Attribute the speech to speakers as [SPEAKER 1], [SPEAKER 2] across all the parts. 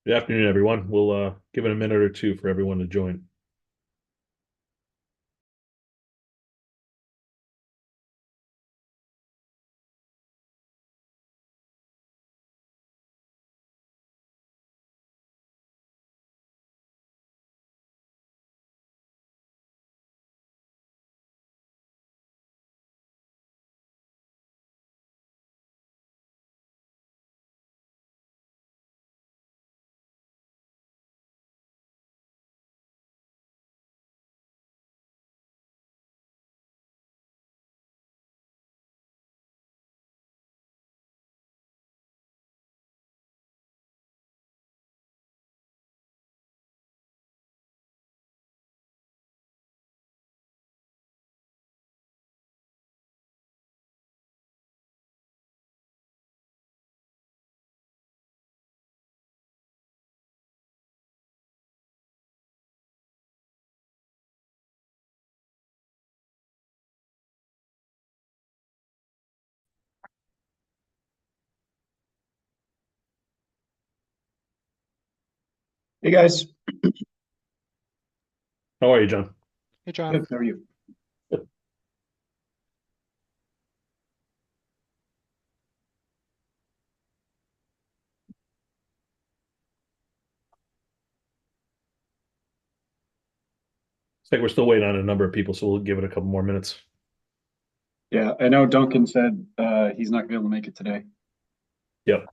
[SPEAKER 1] Good afternoon, everyone. We'll give it a minute or two for everyone to join.
[SPEAKER 2] Hey guys,
[SPEAKER 1] How are you, John?
[SPEAKER 3] Hey, John.
[SPEAKER 2] good. How are you?
[SPEAKER 1] Looks like we're still waiting on a number of people, so we'll give it a couple more minutes.
[SPEAKER 2] Yeah, I know Duncan said he's not gonna be able to make it today.
[SPEAKER 1] Yep.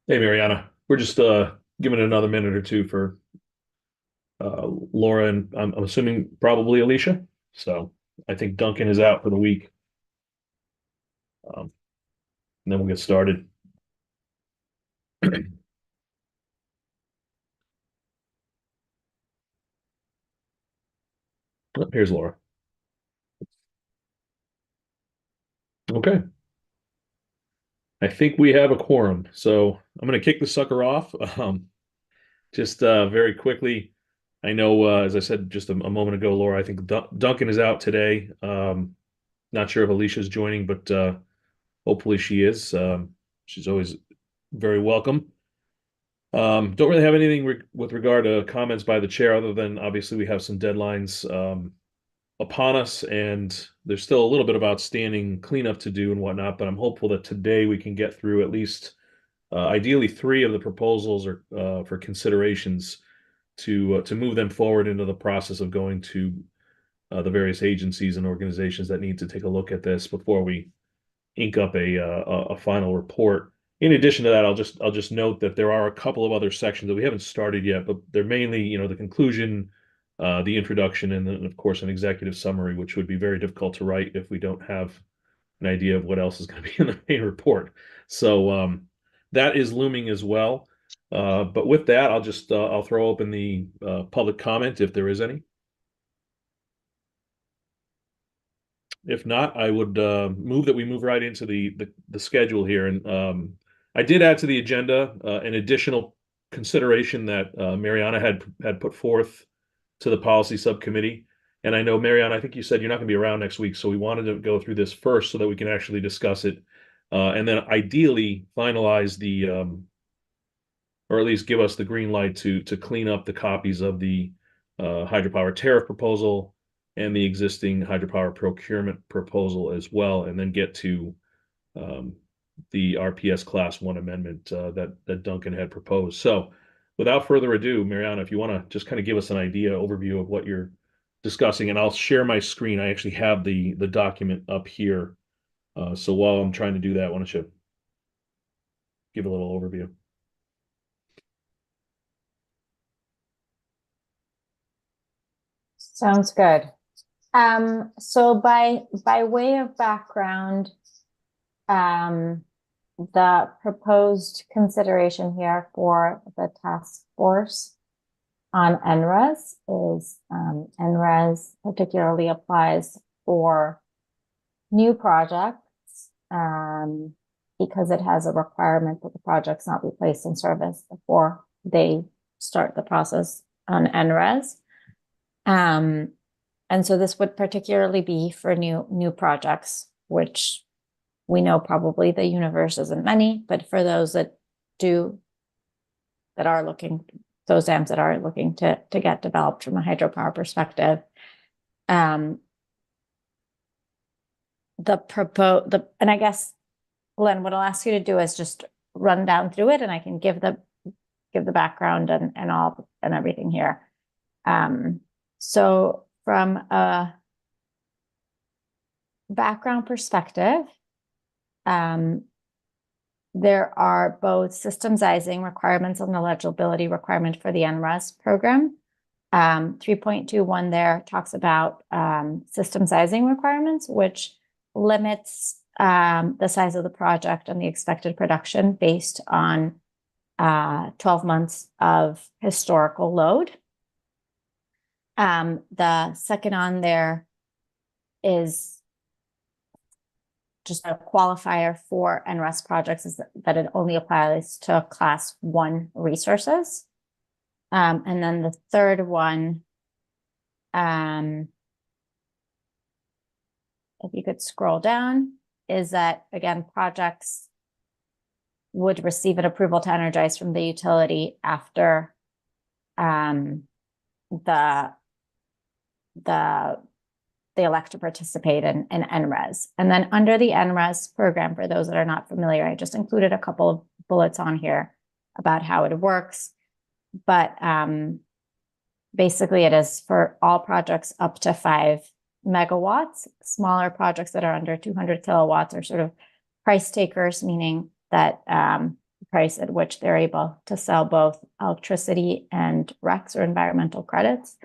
[SPEAKER 1] Hey, Mariana. We're just giving it another minute or two for Laura and I'm assuming probably Alicia. So I think Duncan is out for the week. And then we'll get started. Oh, here's Laura. Okay. I think we have a quorum. So I'm going to kick the sucker off. Just very quickly, I know, as I said just a moment ago, Laura, I think Duncan is out today. Not sure if Alicia's joining, but hopefully she is. She's always very welcome. Don't really have anything with regard to comments by the chair, other than obviously we have some deadlines upon us, and there's still a little bit of outstanding cleanup to do and whatnot. But I'm hopeful that today we can get through at least ideally three of the proposals or for considerations to move them forward into the process of going to the various agencies and organizations that need to take a look at this before we ink up a final report. In addition to that, I'll just note that there are a couple of other sections that we haven't started yet, but they're mainly, the conclusion, the introduction, and then of course an executive summary, which would be very difficult to write if we don't have an idea of what else is going to be in the main report. So that is looming as well. But with that, I'll throw open the public comment if there is any. If not, I would move that we move right into the schedule here. And I did add to the agenda an additional consideration that Mariana had put forth to the policy subcommittee. And I know, Mariana, I think you said you're not going to be around next week, so we wanted to go through this first so that we can actually discuss it, and then ideally finalize or at least give us the green light to clean up the copies of the hydropower tariff proposal and the existing hydropower procurement proposal as well, and then get to um, the RPS Class 1 amendment that Duncan had proposed. So without further ado, Mariana, if you want to just kind of give us an idea, overview of what you're discussing, and I'll share my screen. I actually have the document up here. So while I'm trying to do that, why don't you give a little overview?
[SPEAKER 3] Sounds good. So by way of background, um, the proposed consideration here for the task force on NRES is NRES particularly applies for new projects because it has a requirement that the projects not be placed in service before they start the process on NRES. And so this would particularly be for new projects, which we know probably the universe isn't many, but for those that do, that are looking, those dams that are looking to get developed from a hydropower perspective, and I guess, Glenn, what I'll ask you to do is just run down through it, and I can give the background and all and everything here. So from a background perspective, there are both system sizing requirements and eligibility requirement for the NRES program. 3.21 there talks about system sizing requirements, which limits the size of the project and the expected production based on 12 months of historical load. The second on there is just a qualifier for NRES projects is that it only applies to class 1 resources. And then the third one, if you could scroll down, is that again, projects would receive an approval to energize from the utility after they elect to participate in NRES. And then under the NRES program, for those that are not familiar, I just included a couple of bullets on here about how it works. But basically it is for all projects up to 5 megawatts. Smaller projects that are under 200 kilowatts are sort of price takers, meaning that the price at which they're able to sell both electricity and RECs or environmental credits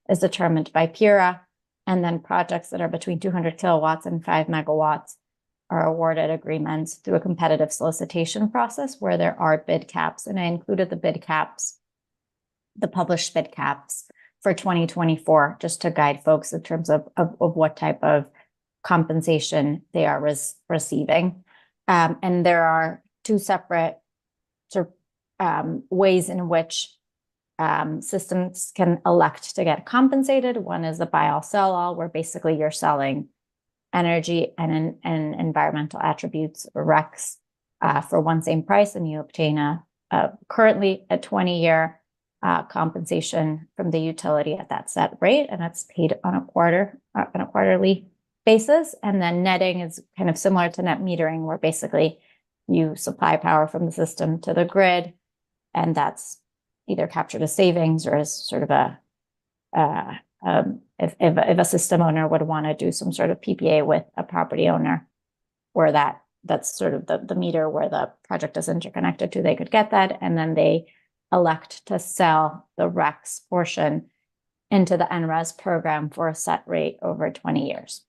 [SPEAKER 3] is determined by PURA. And then projects that are between 200 kilowatts and 5 megawatts are awarded agreements through a competitive solicitation process where there are bid caps. And I included the bid caps, the published bid caps for 2024, just to guide folks in terms of what type of compensation they are receiving. And there are two separate sort of ways in which systems can elect to get compensated. One is the buy all sell all, where basically you're selling energy and environmental attributes or RECs for one same price, and you obtain currently a 20-year compensation from the utility at that set rate, and that's paid on a quarterly basis. And then netting is kind of similar to net metering, where basically you supply power from the system to the grid, and that's either captured as savings or as sort of if a system owner would want to do some sort of PPA with a property owner, where that's sort of the meter where the project is interconnected to, they could get that, and then they elect to sell the RECs portion into the NRES program for a set rate over 20 years.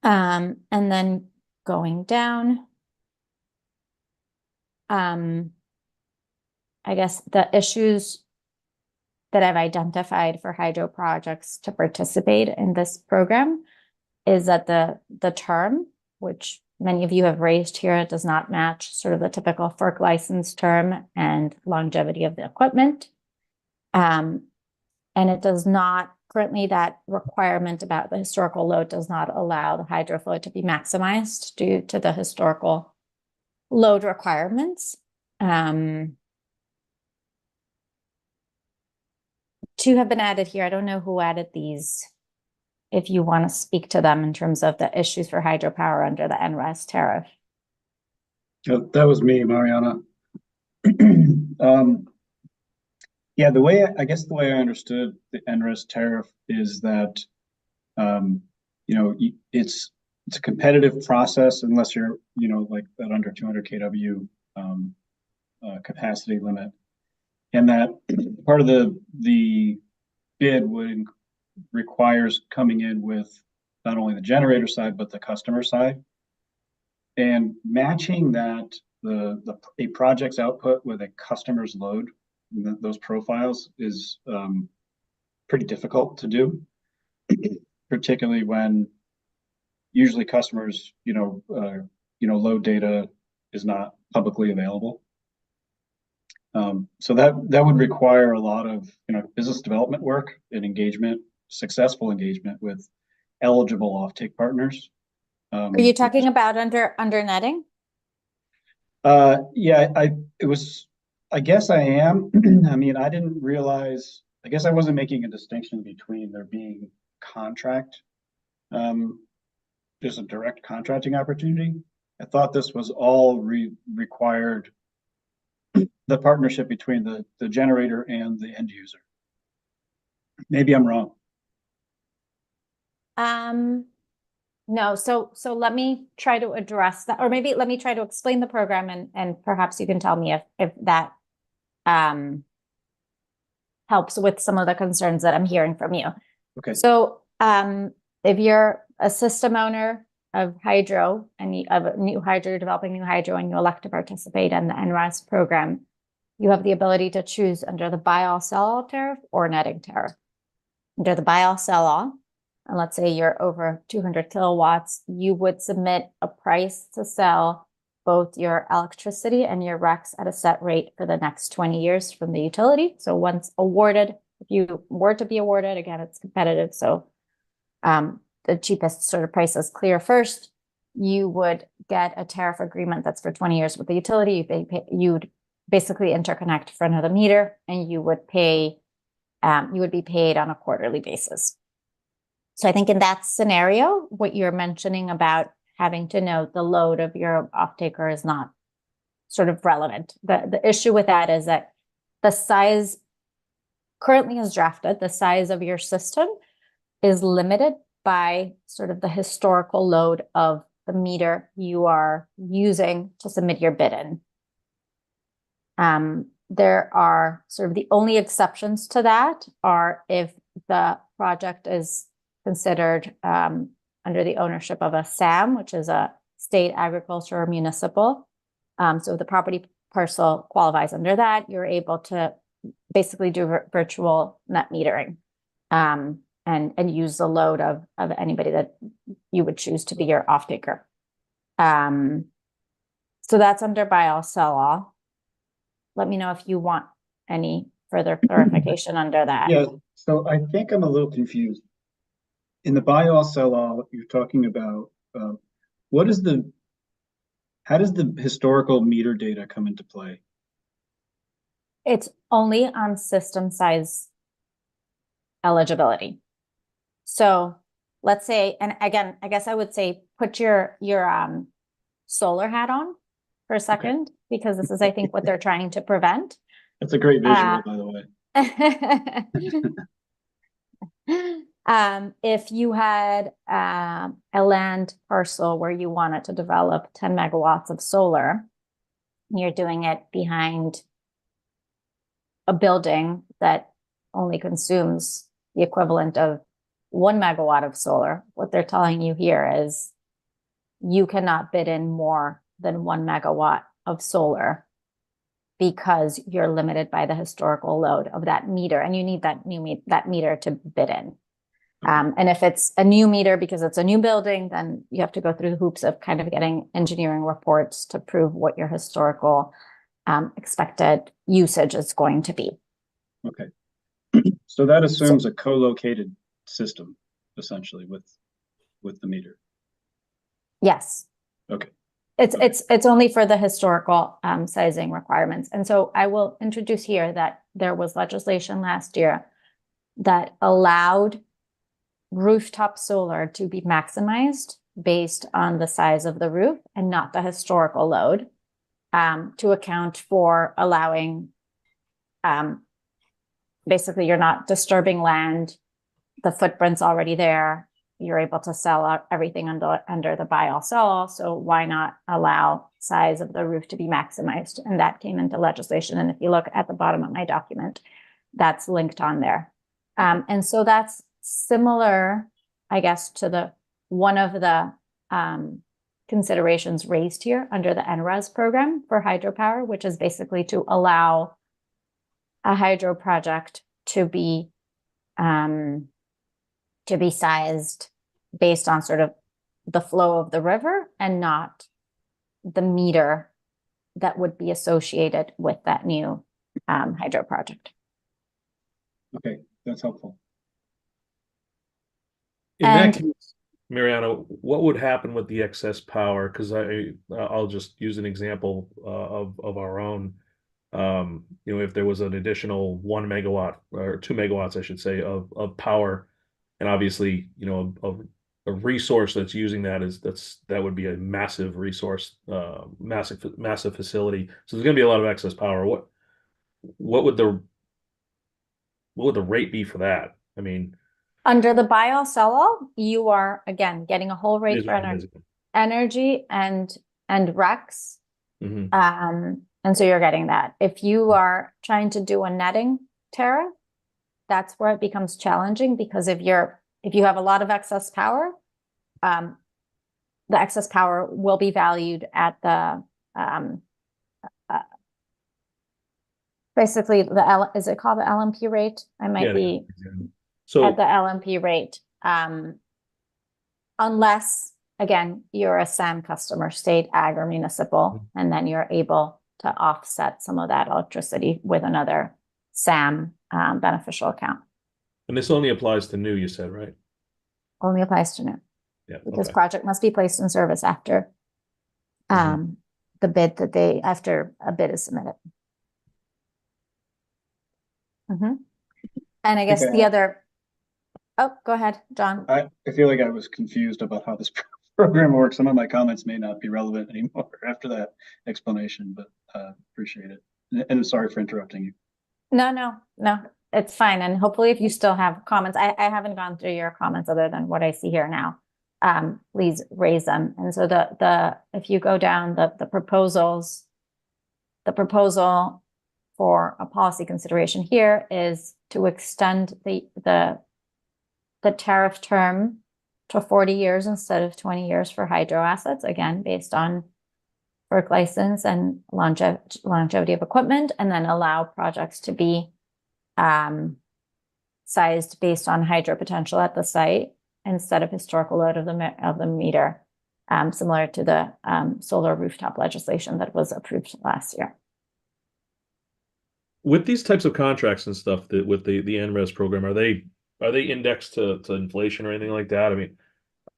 [SPEAKER 3] And then going down, I guess the issues that I've identified for hydro projects to participate in this program is that the term, which many of you have raised here, it does not match sort of the typical FERC license term and longevity of the equipment. And it does not, currently that requirement about the historical load does not allow the hydro flow to be maximized due to the historical load requirements. Two have been added here. I don't know who added these. If you want to speak to them in terms of the issues for hydropower under the NRES tariff.
[SPEAKER 2] That was me, Mariana. Yeah, I guess the way I understood the NRES tariff is that, it's a competitive process unless you're, like that under 200 kW capacity limit, and that part of the bid requires coming in with not only the generator side, but the customer side. And matching that, a project's output with a customer's load, those profiles is pretty difficult to do, particularly when usually customers, load data is not publicly available. So that would require a lot of, business development work and engagement, successful engagement with eligible offtake partners.
[SPEAKER 3] Are you talking about under netting?
[SPEAKER 2] Yeah, I guess I am. I mean, I didn't realize, I guess I wasn't making a distinction between there being contract, there's a direct contracting opportunity. I thought this was all required the partnership between the generator and the end user. Maybe I'm wrong.
[SPEAKER 3] No, so let me try to address that, or maybe let me try to explain the program and perhaps you can tell me if that helps with some of the concerns that I'm hearing from you.
[SPEAKER 2] Okay.
[SPEAKER 3] So if you're a system owner of hydro and developing new hydro, and you elect to participate in the NRES program, you have the ability to choose under the buy all sell all tariff or netting tariff. Under the buy all sell all, and let's say you're over 200 kilowatts, you would submit a price to sell both your electricity and your RECs at a set rate for the next 20 years from the utility. So once awarded, if you were to be awarded, again, it's competitive. So the cheapest sort of price is clear first. You would get a tariff agreement that's for 20 years with the utility. You'd basically interconnect front of the meter, and you would be paid on a quarterly basis. So I think in that scenario, what you're mentioning about having to know the load of your off-taker is not sort of relevant. The issue with that is that the size currently as drafted, the size of your system is limited by sort of the historical load of the meter you are using to submit your bid in. There are sort of the only exceptions to that are if the project is considered under the ownership of a SAM, which is a state agriculture or municipal. So the property parcel qualifies under that. You're able to basically do virtual net metering and use the load of anybody that you would choose to be your off-taker. So that's under buy all sell all. Let me know if you want any further clarification under that.
[SPEAKER 2] Yeah, so I think I'm a little confused. In the buy all sell all, you're talking about how does the historical meter data come into play?
[SPEAKER 3] It's only on system size eligibility. So let's say, and again, I guess I would say put your solar hat on for a second, because this is, I think, what they're trying to prevent.
[SPEAKER 2] That's a great visual, by the way.
[SPEAKER 3] If you had a land parcel where you wanted to develop 10 megawatts of solar, and you're doing it behind a building that only consumes the equivalent of 1 megawatt of solar, what they're telling you here is you cannot bid in more than 1 megawatt of solar because you're limited by the historical load of that meter, and you need that meter to bid in. And if it's a new meter because it's a new building, then you have to go through the hoops of kind of getting engineering reports to prove what your historical expected usage is going to be.
[SPEAKER 2] Okay. So that assumes a co-located system, essentially, with the meter.
[SPEAKER 3] Yes.
[SPEAKER 2] Okay.
[SPEAKER 3] It's only for the historical sizing requirements. And so I will introduce here that there was legislation last year that allowed rooftop solar to be maximized based on the size of the roof and not the historical load, to account for allowing, basically you're not disturbing land, the footprint's already there, you're able to sell out everything under the buy all sell all, so why not allow size of the roof to be maximized? And that came into legislation, and if you look at the bottom of my document, that's linked on there. And so that's similar, I guess, to the one of the considerations raised here under the NRES program for hydropower, which is basically to allow a hydro project to be sized based on sort of the flow of the river and not the meter that would be associated with that new hydro project.
[SPEAKER 2] Okay, that's helpful.
[SPEAKER 1] In that
[SPEAKER 3] And-
[SPEAKER 1] case, Mariana, what would happen with the excess power? Because I'll just use an example of our own. You know, if there was an additional 1 megawatt or 2 megawatts, I should say, of power, and obviously, you know, a resource that's using that that would be a massive resource, massive facility. So there's going to be a lot of excess power. What would the rate be for that? I mean,
[SPEAKER 3] Under the buy all sell all, you are again getting a whole
[SPEAKER 1] it
[SPEAKER 3] rate
[SPEAKER 1] is
[SPEAKER 3] for
[SPEAKER 1] what it is.
[SPEAKER 3] energy and RECs.
[SPEAKER 1] Mhm.
[SPEAKER 3] And so you're getting that. If you are trying to do a netting tariff, that's where it becomes challenging because if you have a lot of excess power, the excess power will be valued at the basically is it called the LMP rate? I might
[SPEAKER 1] Yeah,
[SPEAKER 3] be
[SPEAKER 1] so
[SPEAKER 3] at the LMP rate. Unless again, you're a SAM customer, state, ag, or municipal, and then you're able to offset some of that electricity with another SAM beneficial account.
[SPEAKER 1] and this only applies to new, you said, right?
[SPEAKER 3] Only applies to new
[SPEAKER 1] Yeah.
[SPEAKER 3] because
[SPEAKER 1] Okay.
[SPEAKER 3] project must be placed in service after the bid after a bid is submitted. And I guess the other, oh, go ahead, John.
[SPEAKER 2] I feel like I was confused about how this program works. Some of my comments may not be relevant anymore after that explanation, but appreciate it. And I'm sorry for interrupting you.
[SPEAKER 3] No, it's fine. And hopefully if you still have comments, I haven't gone through your comments other than what I see here now. Please raise them. And so if you go down the proposals, the proposal for a policy consideration here is to extend the tariff term to 40 years instead of 20 years for hydro assets, again, based on FERC license and longevity of equipment, and then allow projects to be sized based on hydro potential at the site instead of historical load of the meter, similar to the solar rooftop legislation that was approved last year.
[SPEAKER 1] With these types of contracts and stuff, with the NRES program, are they indexed to inflation or anything like that? I mean,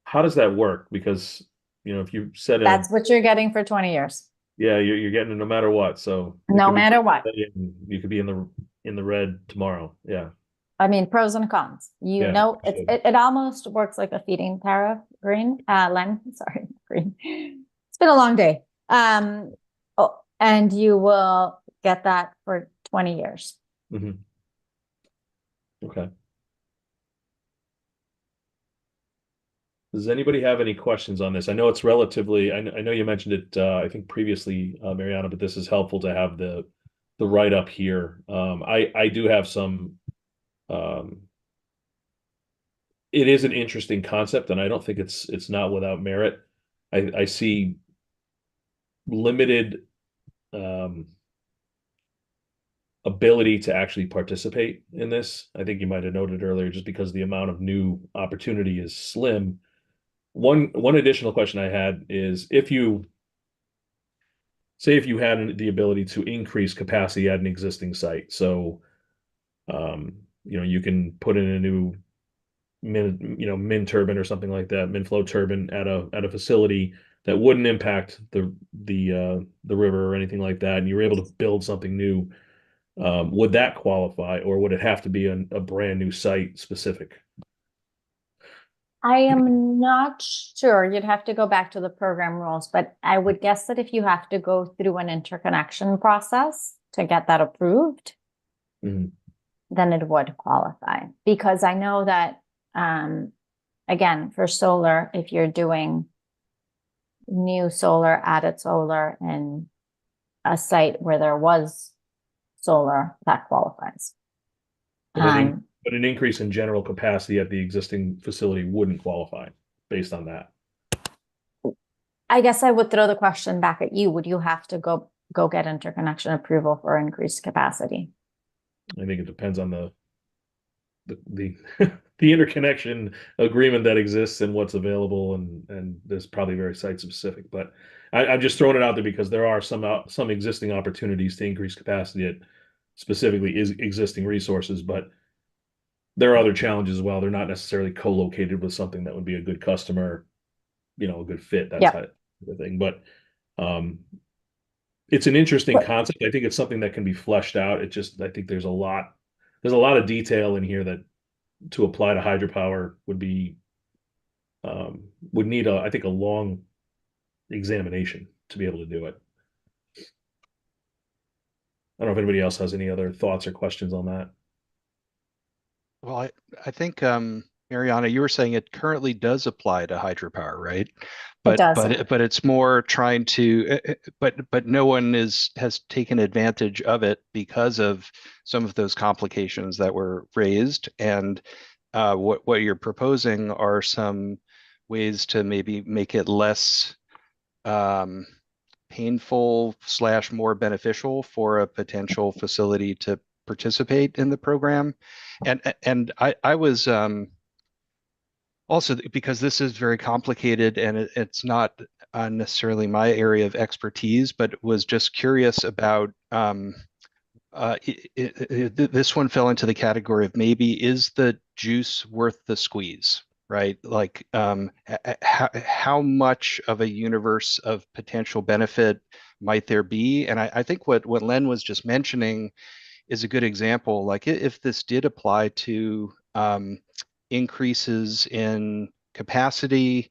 [SPEAKER 1] how does that work? Because, you know, if you set
[SPEAKER 3] That's what you're getting for 20 years.
[SPEAKER 1] yeah, you're getting it no matter what. So
[SPEAKER 3] No matter what.
[SPEAKER 1] you could be in the red tomorrow. Yeah.
[SPEAKER 3] I mean, pros and cons. You
[SPEAKER 1] Yeah,
[SPEAKER 3] know,
[SPEAKER 1] for sure.
[SPEAKER 3] it almost works like a feeding tariff, Len, sorry, Green. It's been a long day. And you will get that for 20 years.
[SPEAKER 1] Mhm. Okay. Does anybody have any questions on this? I know it's relatively, I know you mentioned it, I think previously, Mariana, but this is helpful to have the write-up here. I do have some, it is an interesting concept, and I don't think it's not without merit. I see limited ability to actually participate in this. I think you might have noted earlier, just because the amount of new opportunity is slim. One additional question I had is if you had the ability to increase capacity at an existing site, so you know, you can put in a new min turbine or something like that, min flow turbine at a facility that wouldn't impact the river or anything like that, and you were able to build something new. Would that qualify, or would it have to be a brand new site specific?
[SPEAKER 3] I am not sure. You'd have to go back to the program rules, but I would guess that if you have to go through an interconnection process to get that approved,
[SPEAKER 1] Mhm.
[SPEAKER 3] then it would qualify. Because I know that, again, for solar, if you're doing new solar, added solar in a site where there was solar, that qualifies.
[SPEAKER 1] But But an increase in general capacity at the existing facility wouldn't qualify based on that.
[SPEAKER 3] I guess I would throw the question back at you. Would you have to go get interconnection approval for increased capacity?
[SPEAKER 1] I think it depends on the the interconnection agreement that exists and what's available, and there's probably very site specific. But I'm just throwing it out there because there are some existing opportunities to increase capacity at specifically existing resources, but there are other challenges as well. They're not necessarily co-located with something that would be a good customer, a good fit, that
[SPEAKER 3] Yep.
[SPEAKER 1] type of thing. But um, it's an interesting concept. I think it's something that can be fleshed out. I think there's a lot of detail in here that to apply to hydropower would need I think a long examination to be able to do it. I don't know if anybody else has any other thoughts or questions on that.
[SPEAKER 4] Well, I think Mariana, you were saying it currently does apply to hydropower, right?
[SPEAKER 3] It
[SPEAKER 4] But
[SPEAKER 3] does.
[SPEAKER 4] but it's more trying to but no one has taken advantage of it because of some of those complications that were raised. And what you're proposing are some ways to maybe make it less painful / more beneficial for a potential facility to participate in the program. And I was also, because this is very complicated and it's not necessarily my area of expertise, but was just curious about this one fell into the category of maybe is the juice worth the squeeze, right? Like how much of a universe of potential benefit might there be? And I think what Len was just mentioning is a good example. Like if this did apply to increases in capacity,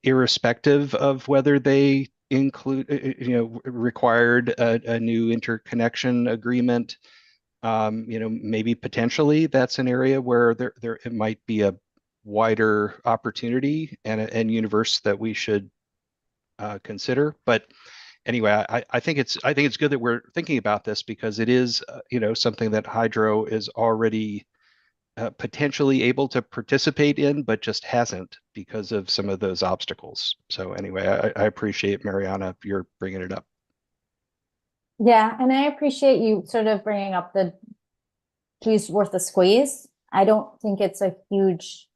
[SPEAKER 4] irrespective of whether they required a new interconnection agreement, maybe potentially that's an area where there it might be a wider opportunity and universe that we should consider. But anyway, I think it's good that we're thinking about this because it is something that Hydro is already potentially able to participate in, but just hasn't because of some of those obstacles. So anyway, I appreciate Mariana, you're bringing it up.
[SPEAKER 3] Yeah, and I appreciate you sort of bringing up the juice worth the squeeze. I don't think it's a huge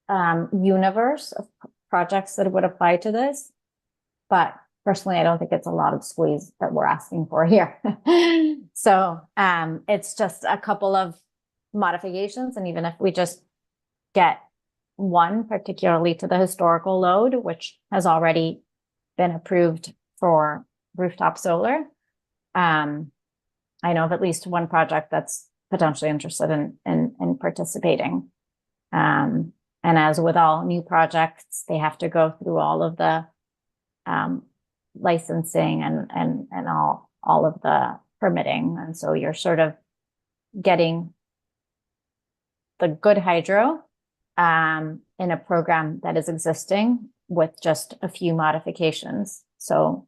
[SPEAKER 3] universe of projects that would apply to this, but personally, I don't think it's a lot of squeeze that we're asking for here. So it's just a couple of modifications, and even if we just get one, particularly to the historical load, which has already been approved for rooftop solar. I know of at least one project that's potentially interested in participating. And as with all new projects, they have to go through all of the licensing and all of the permitting. And so you're sort of getting the good hydro in a program that is existing with just a few modifications. So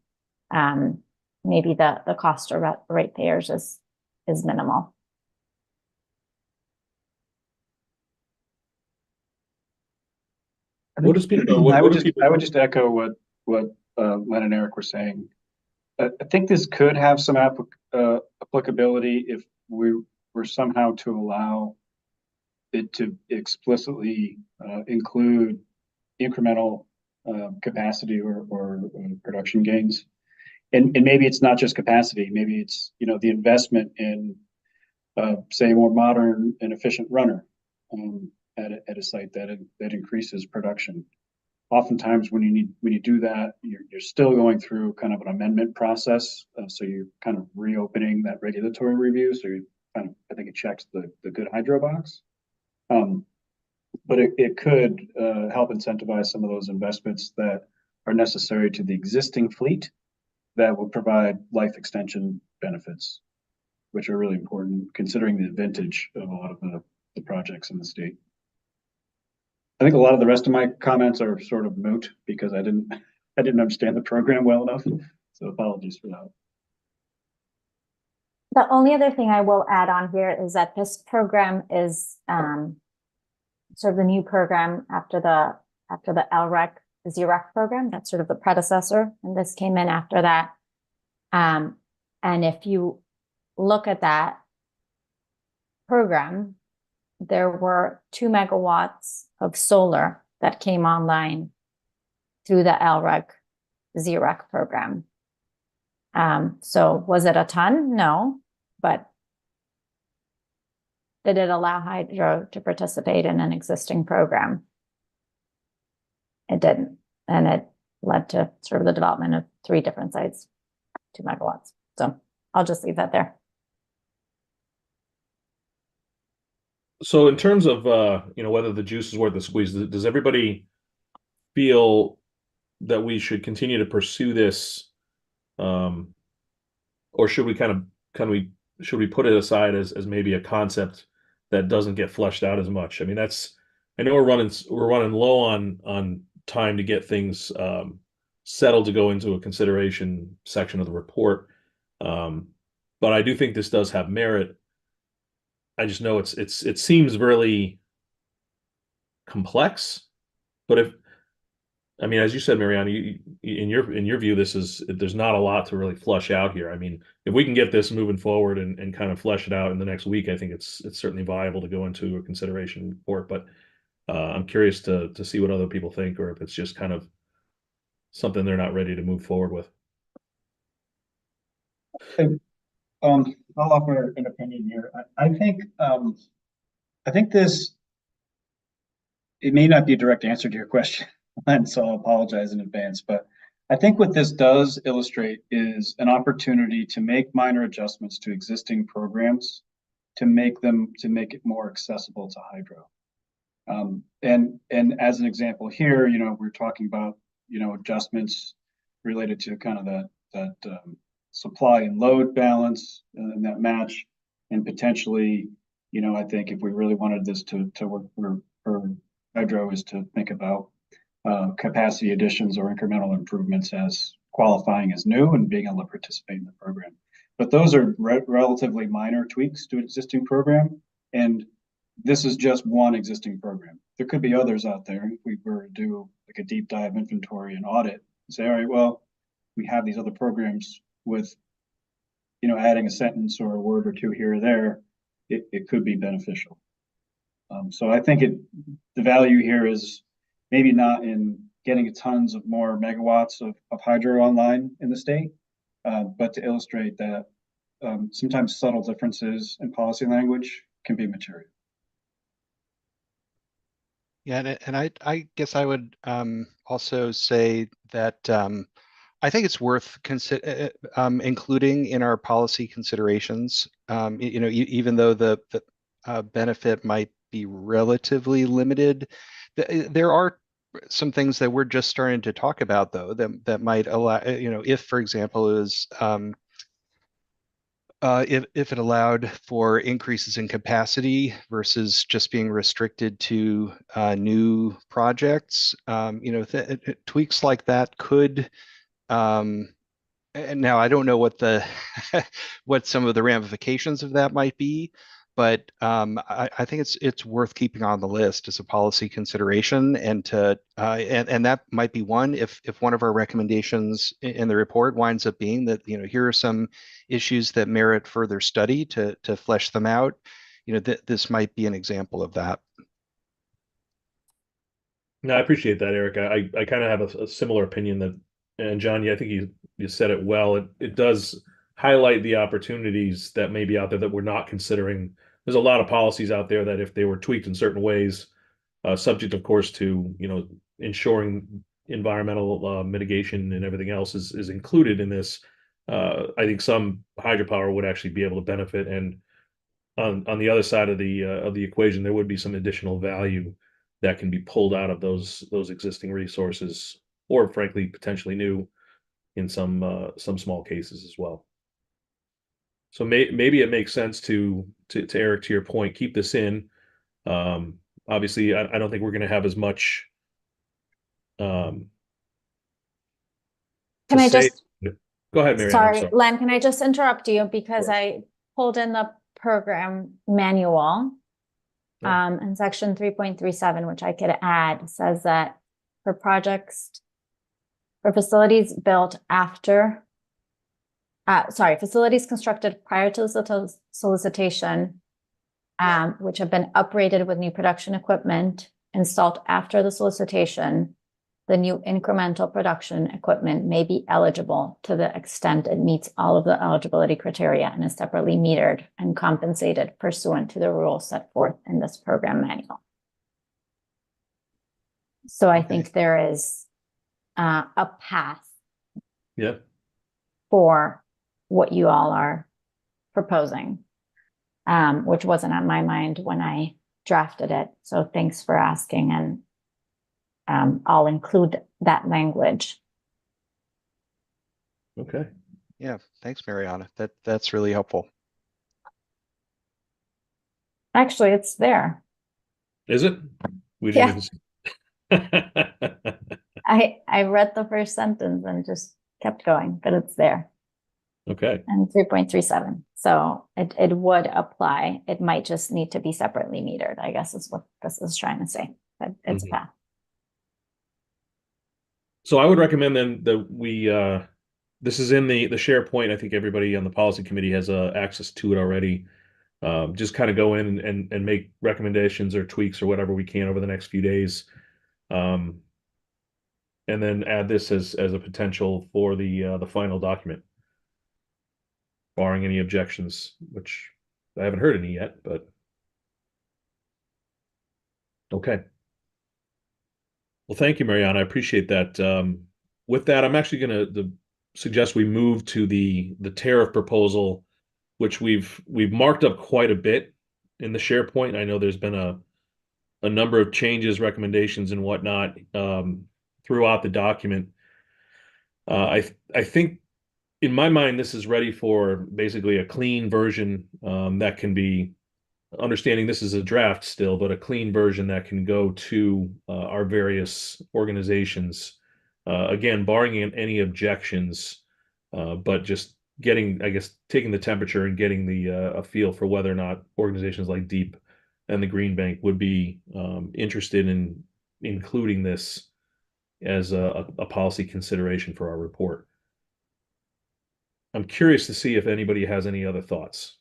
[SPEAKER 3] maybe the cost to ratepayers is minimal.
[SPEAKER 2] I
[SPEAKER 1] What does people?
[SPEAKER 2] I would just echo what Len and Eric were saying. I think this could have some applicability if we were somehow to allow it to explicitly include incremental capacity or production gains. And maybe it's not just capacity. Maybe it's the investment in say a more modern and efficient runner at a site that increases production. Oftentimes, when you do that, you're still going through kind of an amendment process. So you're kind of reopening that regulatory review. So you kind of, I think it checks the good hydro box. But it could help incentivize some of those investments that are necessary to the existing fleet that will provide life extension benefits, which are really important considering the vintage of a lot of the projects in the state. I think a lot of the rest of my comments are sort of moot because I didn't understand the program well enough. So apologies for that.
[SPEAKER 3] The only other thing I will add on here is that this program is sort of the new program after the LREC, the ZREC program. That's sort of the predecessor, and this came in after that. And if you look at that program, there were 2 megawatts of solar that came online through the LREC ZREC program. So was it a ton? No, but did it allow hydro to participate in an existing program? It didn't. And it led to sort of the development of 3 different sites, 2 megawatts. So I'll just leave that there.
[SPEAKER 1] So in terms of whether the juice is worth the squeeze, does everybody feel that we should continue to pursue this, or should we should we put it aside as maybe a concept that doesn't get fleshed out as much? I mean, I know we're running low on time to get things settled to go into a consideration section of the report. But I do think this does have merit. I just know it seems really complex, but I mean, as you said, Mariana, in your view, there's not a lot to really flush out here. I mean, if we can get this moving forward and kind of flesh it out in the next week, I think it's certainly viable to go into a consideration report. But I'm curious to see what other people think, or if it's just kind of something they're not ready to move forward with.
[SPEAKER 2] I'll offer an opinion here. I think this, it may not be a direct answer to your question, and so I'll apologize in advance, but I think what this does illustrate is an opportunity to make minor adjustments to existing programs to make it more accessible to hydro. And as an example here, we're talking about, adjustments related to kind of that supply and load balance and that match, and potentially, I think if we really wanted this to work for hydro, is to think about capacity additions or incremental improvements as qualifying as new and being able to participate in the program. But those are relatively minor tweaks to an existing program, and this is just one existing program. There could be others out there. If we were to do like a deep dive inventory and audit, and say, all right, well, we have these other programs with, adding a sentence or a word or two here or there, it could be beneficial. So I think the value here is maybe not in getting tons of more megawatts of hydro online in the state, but to illustrate that sometimes subtle differences in policy language can be material.
[SPEAKER 4] Yeah, and I guess I would also say that I think it's worth including in our policy considerations. Even though the benefit might be relatively limited, there are some things that we're just starting to talk about, though, that might allow, if, for example, it was if it allowed for increases in capacity versus just being restricted to new projects, tweaks like that could. And now I don't know what what some of the ramifications of that might be, but I think it's worth keeping on the list as a policy consideration, and and that might be one if one of our recommendations in the report winds up being that here are some issues that merit further study to flesh them out. This might be an example of that.
[SPEAKER 1] No, I appreciate that, Eric. I kind of have a similar opinion and John, I think you said it well. It does highlight the opportunities that may be out there that we're not considering. There's a lot of policies out there that if they were tweaked in certain ways, subject, of course, to ensuring environmental mitigation and everything else is included in this. I think some hydropower would actually be able to benefit, and on the other side of the equation, there would be some additional value that can be pulled out of those existing resources, or frankly, potentially new in some small cases as well. So maybe it makes sense to Eric, to your point, keep this in. Obviously, I don't think we're going to have as much.
[SPEAKER 3] Can I
[SPEAKER 1] say.
[SPEAKER 3] just,
[SPEAKER 1] Go ahead, Marianne. I'm
[SPEAKER 3] sorry,
[SPEAKER 1] sorry.
[SPEAKER 3] Len, can I just interrupt you because
[SPEAKER 1] Sure.
[SPEAKER 3] I pulled in the program manual.
[SPEAKER 1] Yeah.
[SPEAKER 3] And section 3.37, which I could add, says that for facilities built after, facilities constructed prior to the solicitation, which have been upgraded with new production equipment installed after the solicitation, the new incremental production equipment may be eligible to the extent it meets all of the eligibility criteria and is separately metered and compensated pursuant to the rules set forth in this program manual. So I think there is a path
[SPEAKER 1] Yeah.
[SPEAKER 3] for what you all are proposing, which wasn't on my mind when I drafted it. So thanks for asking, and I'll include that language.
[SPEAKER 1] Okay.
[SPEAKER 4] Yeah, thanks, Mariana. That's really helpful.
[SPEAKER 3] Actually, it's there.
[SPEAKER 1] Is it? We
[SPEAKER 3] Yeah.
[SPEAKER 1] didn't even.
[SPEAKER 3] I read the first sentence and just kept going, but it's there.
[SPEAKER 1] Okay.
[SPEAKER 3] And 3.37. So it would apply. It might just need to be separately metered, I guess is what this is trying to say. But it's
[SPEAKER 1] Mhm.
[SPEAKER 3] path.
[SPEAKER 1] So I would recommend then that we this is in the SharePoint. I think everybody on the policy committee has access to it already. Just kind of go in and make recommendations or tweaks or whatever we can over the next few days. Um, and then add this as a potential for the final document, barring any objections, which I haven't heard any yet, but okay. Well, thank you, Mariana. I appreciate that. With that, I'm actually going to suggest we move to the tariff proposal, which we've marked up quite a bit in the SharePoint. I know there's been a number of changes, recommendations, and whatnot throughout the document. I think in my mind, this is ready for basically a clean version that can be understanding this is a draft still, but a clean version that can go to our various organizations. Again, barring any objections, but just getting, I guess, taking the temperature and getting a feel for whether or not organizations like Deep and the Green Bank would be interested in including this as a policy consideration for our report. I'm curious to see if anybody has any other thoughts.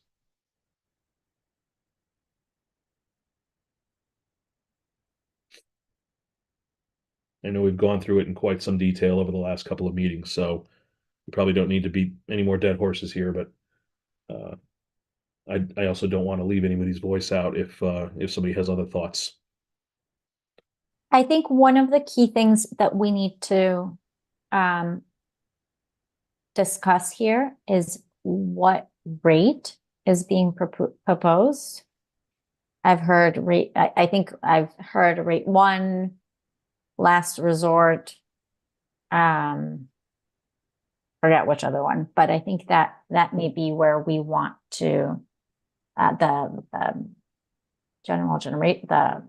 [SPEAKER 1] I know we've gone through it in quite some detail over the last couple of meetings, so we probably don't need to beat any more dead horses here, but uh, I also don't want to leave anybody's voice out if somebody has other thoughts.
[SPEAKER 3] I think one of the key things that we need to discuss here is what rate is being proposed. I've heard rate, I think I've heard rate 1, last resort, forget which other one, but I think that may be where we want to the the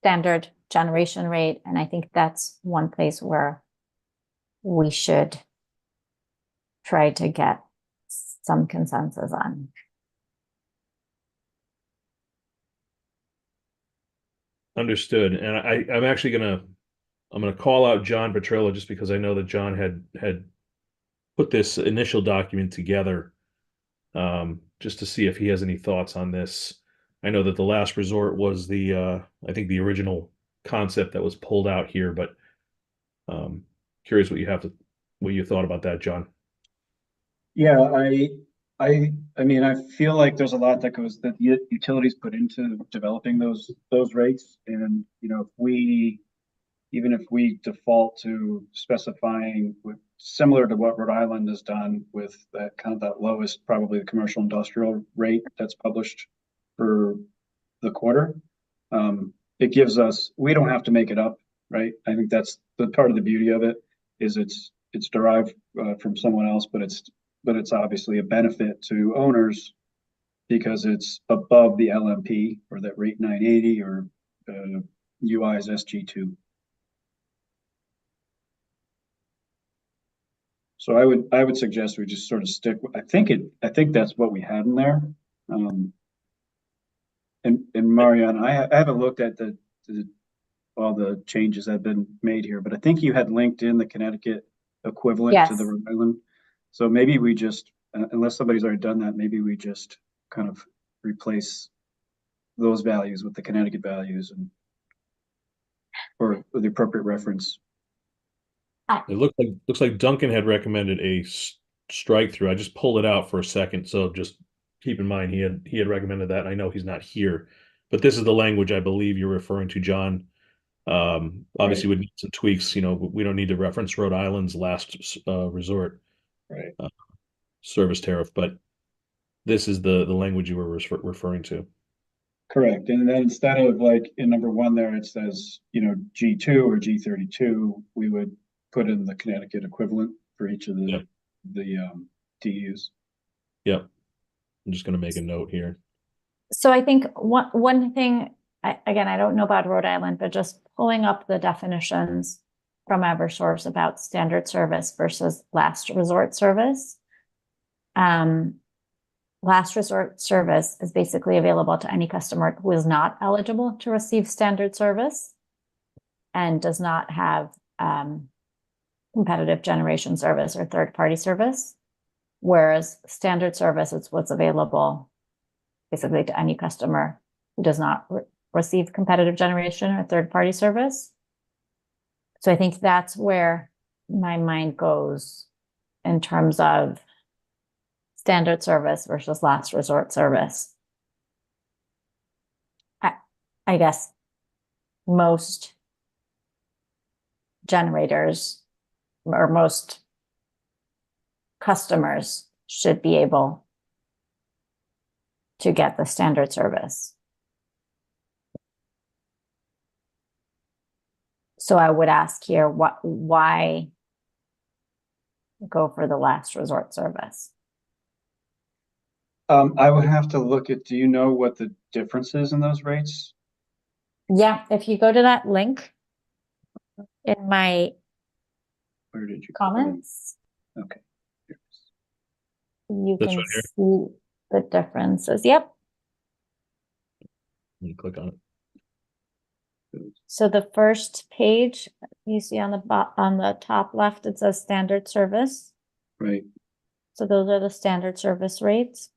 [SPEAKER 3] standard generation rate, and I think that's one place where we should try to get some consensus on.
[SPEAKER 1] Understood. And I'm gonna call out John Petrella just because I know that John had put this initial document together, just to see if he has any thoughts on this. I know that the last resort was I think the original concept that was pulled out here, but curious what you thought about that, John.
[SPEAKER 2] Yeah, I mean, I feel like there's a lot that that utilities put into developing those rates, and if even if we default to specifying similar to what Rhode Island has done with that kind of that lowest, probably the commercial industrial rate that's published for the quarter, it gives us, we don't have to make it up, right? I think that's the part of the beauty of it is it's derived from someone else, but it's obviously a benefit to owners because it's above the LMP or that rate 980 or UI's SG2. So I would suggest we just sort of stick. I think that's what we had in there. Um, and Marianne, I haven't looked at all the changes that have been made here, but I think you had linked in the Connecticut equivalent to the
[SPEAKER 3] Yes.
[SPEAKER 2] Rhode Island. So maybe we just, unless somebody's already done that, maybe we just kind of replace those values with the Connecticut values and or the appropriate reference.
[SPEAKER 1] It looks like Duncan had recommended a strike through. I just pulled it out for a second, so just keep in mind he had recommended that. I know he's not here, but this is the language I believe you're referring to, John. Obviously,
[SPEAKER 2] Right.
[SPEAKER 1] would need some tweaks. You know, we don't need to reference Rhode Island's last resort
[SPEAKER 2] Right.
[SPEAKER 1] service tariff, but this is the language you were referring to.
[SPEAKER 2] Correct. And then instead of like in number one there, it says, G2 or G32, we would put in the Connecticut equivalent for each of
[SPEAKER 1] Yep.
[SPEAKER 2] the DUs.
[SPEAKER 1] Yep. I'm just going to make a note here.
[SPEAKER 3] So I think one thing, again, I don't know about Rhode Island, but just pulling up the definitions from Eversource about standard service versus last resort service. Last resort service is basically available to any customer who is not eligible to receive standard service and does not have competitive generation service or third-party service. Whereas standard service is what's available basically to any customer who does not receive competitive generation or third-party service. So I think that's where my mind goes in terms of standard service versus last resort service. I guess most generators or most customers should be able to get the standard service. So I would ask here, why go for the last resort service?
[SPEAKER 2] I would have to look at, do you know what the difference is in those rates?
[SPEAKER 3] Yeah, if you go to that link in my
[SPEAKER 2] Where did you
[SPEAKER 3] comments,
[SPEAKER 2] Okay.
[SPEAKER 3] you
[SPEAKER 1] That's
[SPEAKER 3] can
[SPEAKER 1] right here.
[SPEAKER 3] see the differences. Yep.
[SPEAKER 1] Let me click on it.
[SPEAKER 3] So the first page you see on the top left, it says standard service.
[SPEAKER 2] Right.
[SPEAKER 3] So those are the standard service rates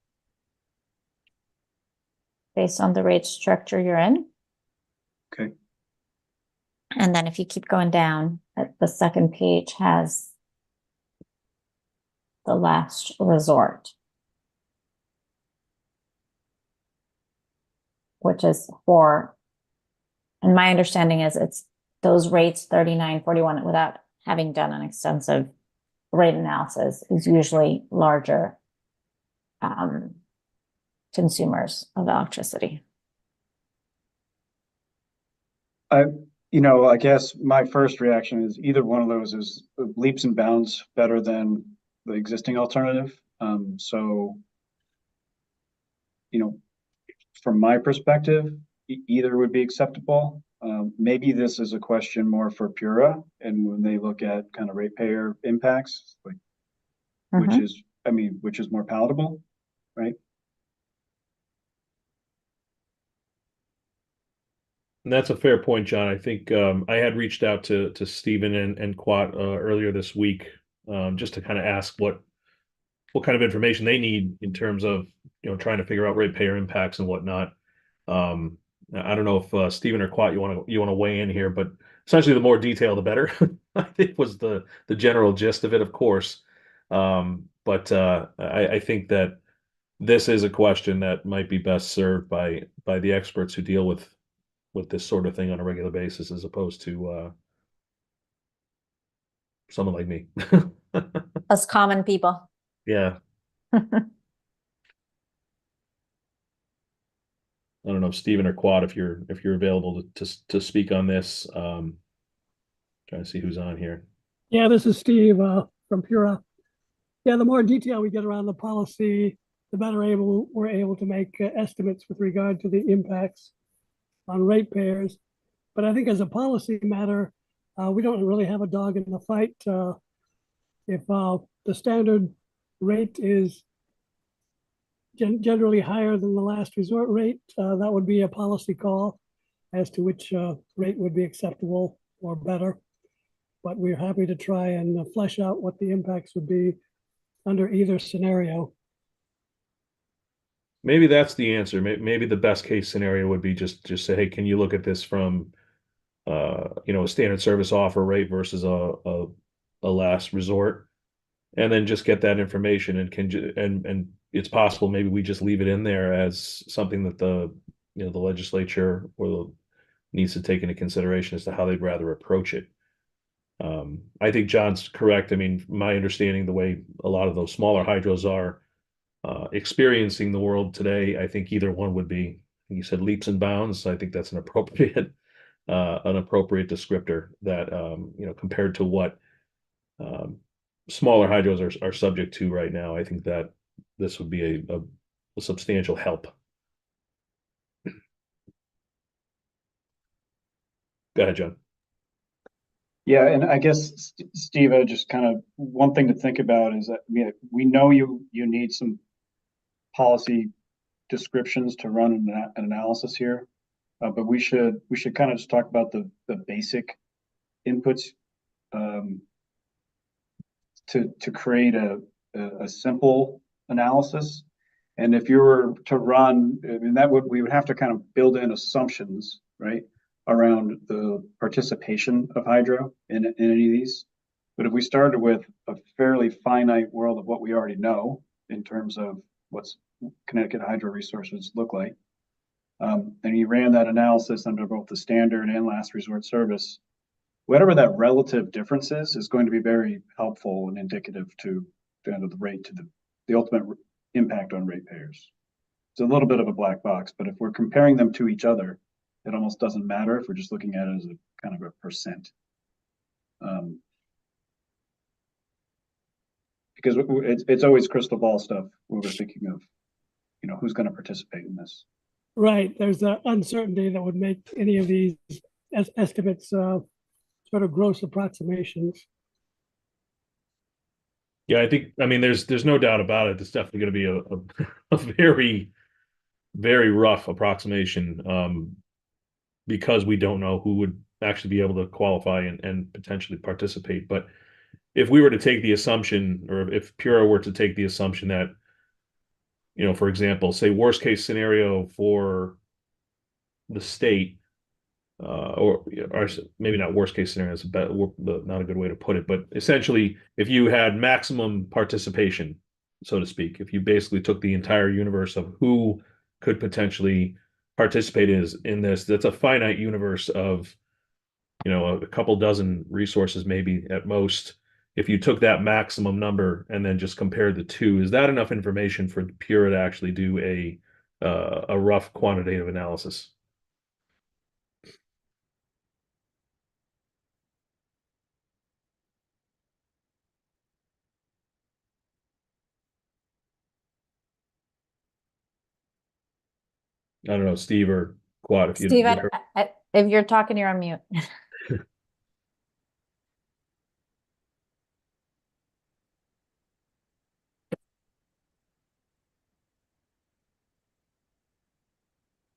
[SPEAKER 3] based on the rate structure you're in.
[SPEAKER 2] Okay.
[SPEAKER 3] And then if you keep going down, the second page has the last resort, which is for, and my understanding is it's those rates 39, 41 without having done an extensive rate analysis is usually larger consumers of electricity.
[SPEAKER 2] I guess my first reaction is either one of those is leaps and bounds better than the existing alternative. So, from my perspective, either would be acceptable. Maybe this is a question more for Pura, and when they look at kind of ratepayer impacts, like which is more palatable, right?
[SPEAKER 1] And that's a fair point, John. I think I had reached out to Stephen and Quat earlier this week just to kind of ask what kind of information they need in terms of trying to figure out ratepayer impacts and whatnot. I don't know if Stephen or Quat you want to weigh in here, but essentially the more detail the better. I think was the general gist of it, of course. But I think that this is a question that might be best served by the experts who deal with this sort of thing on a regular basis, as opposed to someone like me.
[SPEAKER 3] Us common people.
[SPEAKER 1] Yeah, I don't know, Stephen or Quad, if you're available to speak on this. Trying to see who's on here.
[SPEAKER 5] Yeah, this is Steve from Pura. Yeah, the more detail we get around the policy, the better we're able to make estimates with regard to the impacts on ratepayers. But I think as a policy matter, we don't really have a dog in the fight. If the standard rate is generally higher than the last resort rate. That would be a policy call as to which rate would be acceptable or better. But we're happy to try and flesh out what the impacts would be under either scenario.
[SPEAKER 1] Maybe that's the answer. Maybe the best case scenario would be just say, hey, can you look at this from a standard service offer rate versus a last resort, and then just get that information and it's possible maybe we just leave it in there as something that the legislature needs to take into consideration as to how they'd rather approach it. I think John's correct. I mean, my understanding, the way a lot of those smaller hydros are experiencing the world today, I think either one would be, you said leaps and bounds. I think that's an appropriate descriptor that, compared to what smaller hydros are subject to right now. I think that this would be a substantial help. Go ahead, John.
[SPEAKER 2] Yeah, and I guess Steve, just kind of one thing to think about is that we know you need some policy descriptions to run an analysis here, but we should kind of just talk about the basic inputs to create a simple analysis. And if you were to run, I mean, we would have to kind of build in assumptions, right, around the participation of hydro in any of these. But if we started with a fairly finite world of what we already know in terms of what's Connecticut hydro resources look like, and you ran that analysis under both the standard and last resort service, whatever that relative difference is going to be very helpful and indicative to the end of the rate to the ultimate impact on ratepayers. It's a little bit of a black box, but if we're comparing them to each other, it almost doesn't matter if we're just looking at it as a kind of a percent. Because it's always crystal ball stuff when we're thinking of, who's going to participate in this.
[SPEAKER 5] Right. There's the uncertainty that would make any of these estimates sort of gross approximations.
[SPEAKER 1] Yeah, I mean, there's no doubt about it. It's definitely going to be a very, very rough approximation, because we don't know who would actually be able to qualify and potentially participate. But if we were to take the assumption, or if Pura were to take the assumption that, for example, say worst case scenario for the state, or maybe not worst case scenario, it's not a good way to put it, but essentially, if you had maximum participation, so to speak, if you basically took the entire universe of who could potentially participate in this, that's a finite universe of, a couple dozen resources, maybe at most. If you took that maximum number and then just compared the two, is that enough information for Pura to actually do a rough quantitative analysis? I don't know, Steve or Quad, if
[SPEAKER 3] Steve, if you're talking, you're on mute.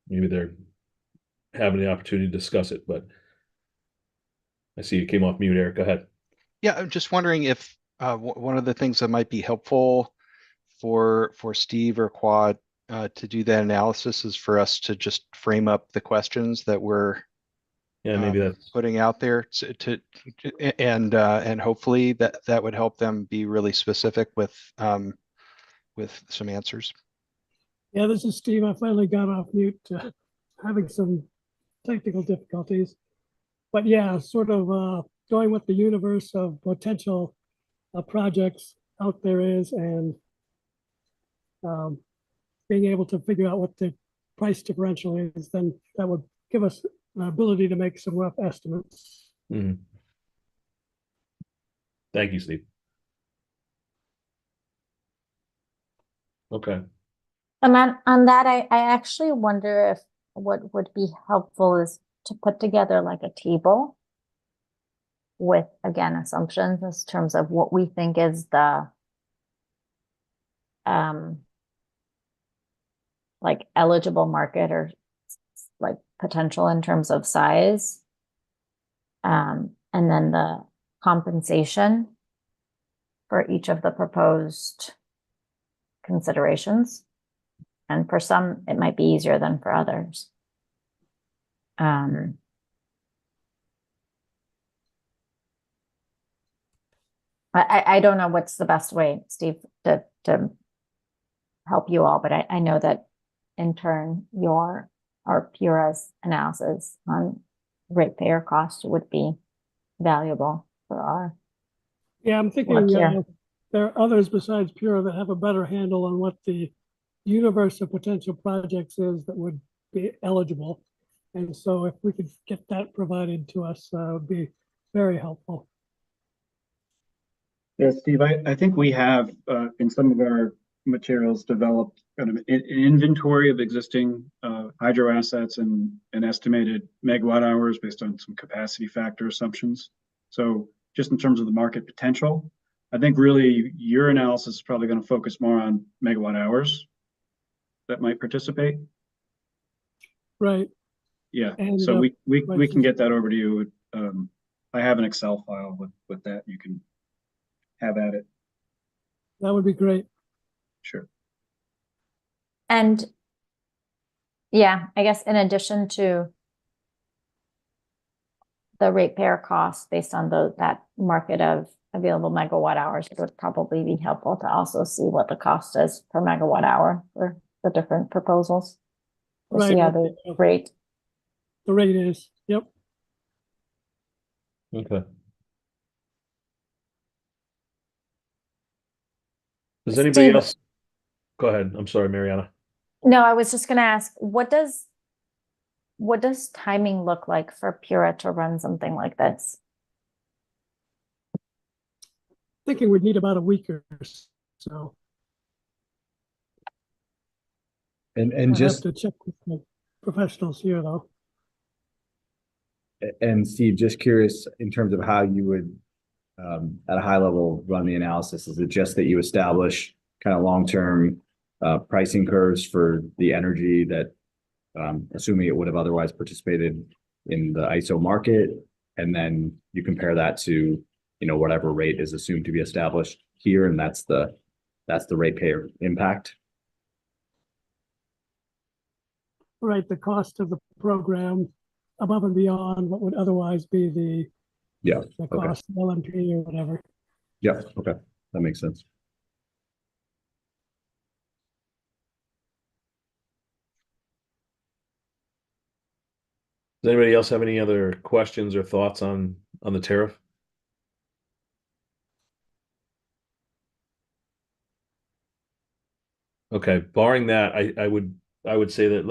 [SPEAKER 1] maybe they're having the opportunity to discuss it, but I see you came off mute, Eric. Go ahead.
[SPEAKER 4] Yeah, I'm just wondering if one of the things that might be helpful for Steve or Quad to do that analysis is for us to just frame up the questions that we're
[SPEAKER 1] maybe that's
[SPEAKER 4] putting out there and hopefully that would help them be really specific with some answers.
[SPEAKER 5] Yeah, this is Steve. I finally got off mute, having some technical difficulties. But yeah, sort of going with the universe of potential projects out there is, and being able to figure out what the price differential is, then that would give us an ability to make some rough estimates.
[SPEAKER 1] Thank you, Steve. Okay.
[SPEAKER 3] And on that, I actually wonder if what would be helpful is to put together like a table with, again, assumptions in terms of what we think is the like eligible market or like potential in terms of size. And then the compensation for each of the proposed considerations. And for some, it might be easier than for others. I don't know what's the best way, Steve, to help you all, but I know that in turn, your or Pura's analysis on ratepayer cost would be valuable for our
[SPEAKER 5] Yeah, I'm
[SPEAKER 3] work
[SPEAKER 5] thinking
[SPEAKER 3] here.
[SPEAKER 5] there are others besides Pura that have a better handle on what the universe of potential projects is that would be eligible. And so if we could get that provided to us, would be very helpful.
[SPEAKER 2] Yeah, Steve, I think we have in some of our materials developed kind of an inventory of existing hydro assets and estimated megawatt hours based on some capacity factor assumptions. So just in terms of the market potential, I think really your analysis is probably going to focus more on megawatt hours that might participate.
[SPEAKER 5] Right.
[SPEAKER 2] Yeah,
[SPEAKER 5] And
[SPEAKER 2] so we can
[SPEAKER 5] prices.
[SPEAKER 2] get that over to you. I have an Excel file with that. You can have at it.
[SPEAKER 5] That would be great.
[SPEAKER 2] Sure.
[SPEAKER 3] And yeah, I guess in addition to the ratepayer cost based on that market of available megawatt hours, it would probably be helpful to also see what the cost is per megawatt hour for the different proposals. To
[SPEAKER 5] Right.
[SPEAKER 3] see how they rate.
[SPEAKER 5] The rate is, yep.
[SPEAKER 1] Okay. Does anybody
[SPEAKER 3] Steve-
[SPEAKER 1] else? Go ahead. I'm sorry, Mariana.
[SPEAKER 3] No, I was just gonna ask, what does timing look like for Pura to run something like this?
[SPEAKER 5] Thinking we'd need about a week or so.
[SPEAKER 6] And
[SPEAKER 5] I'd have
[SPEAKER 6] just
[SPEAKER 5] to check with the professionals here, though.
[SPEAKER 6] and Steve, just curious in terms of how you would at a high level run the analysis. Is it just that you establish kind of long-term pricing curves for the energy that assuming it would have otherwise participated in the ISO market, and then you compare that to whatever rate is assumed to be established here, and that's the ratepayer impact?
[SPEAKER 5] Right, the cost of the program above and beyond what would otherwise be the
[SPEAKER 6] Yeah.
[SPEAKER 5] the
[SPEAKER 6] Okay.
[SPEAKER 5] cost of LMP or whatever.
[SPEAKER 6] Yeah. Okay. That makes sense.
[SPEAKER 1] Does anybody else have any other questions or thoughts on the tariff? Okay, barring that, I would say that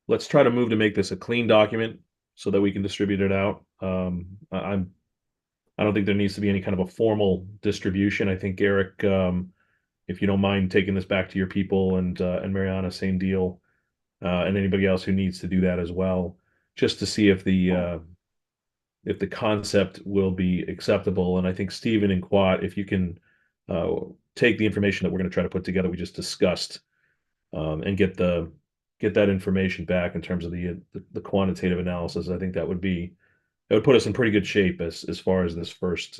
[SPEAKER 1] let's try to move to make this a clean document so that we can distribute it out. I don't think there needs to be any kind of a formal distribution. I think Eric, if you don't mind taking this back to your people and Mariana, same deal, and anybody else who needs to do that as well, just to see if the concept will be acceptable. And I think Stephen and Quat, if you can take the information that we're going to try to put together, we just discussed, and get that information back in terms of the quantitative analysis. I think that would put us in pretty good shape as far as this first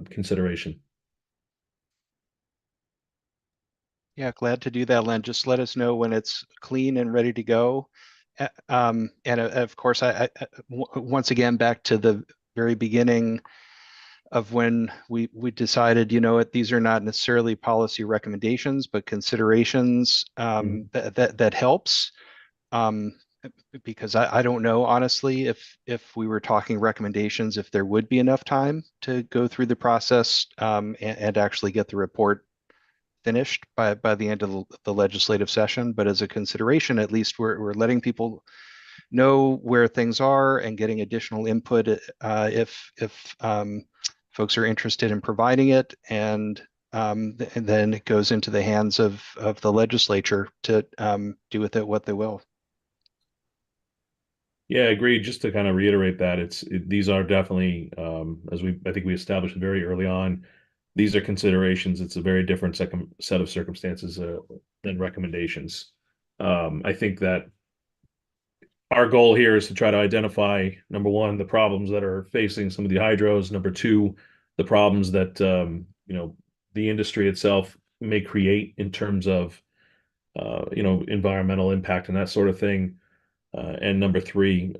[SPEAKER 1] consideration.
[SPEAKER 4] Yeah, glad to do that, Len. Just let us know when it's clean and ready to go. And of course, once again, back to the very beginning of when we decided, these are not necessarily policy recommendations, but considerations that helps. Because I don't know, honestly, if we were talking recommendations, if there would be enough time to go through the process and actually get the report finished by the end of the legislative session. But as a consideration, at least we're letting people know where things are and getting additional input if folks are interested in providing it, and then it goes into the hands of the legislature to do with it what they will.
[SPEAKER 1] Yeah, I agree. Just to kind of reiterate that these are definitely, I think we established very early on, these are considerations. It's a very different set of circumstances than recommendations. I think that our goal here is to try to identify, number one, the problems that are facing some of the hydros. Number two, the problems that the industry itself may create in terms of environmental impact and that sort of thing. And number three,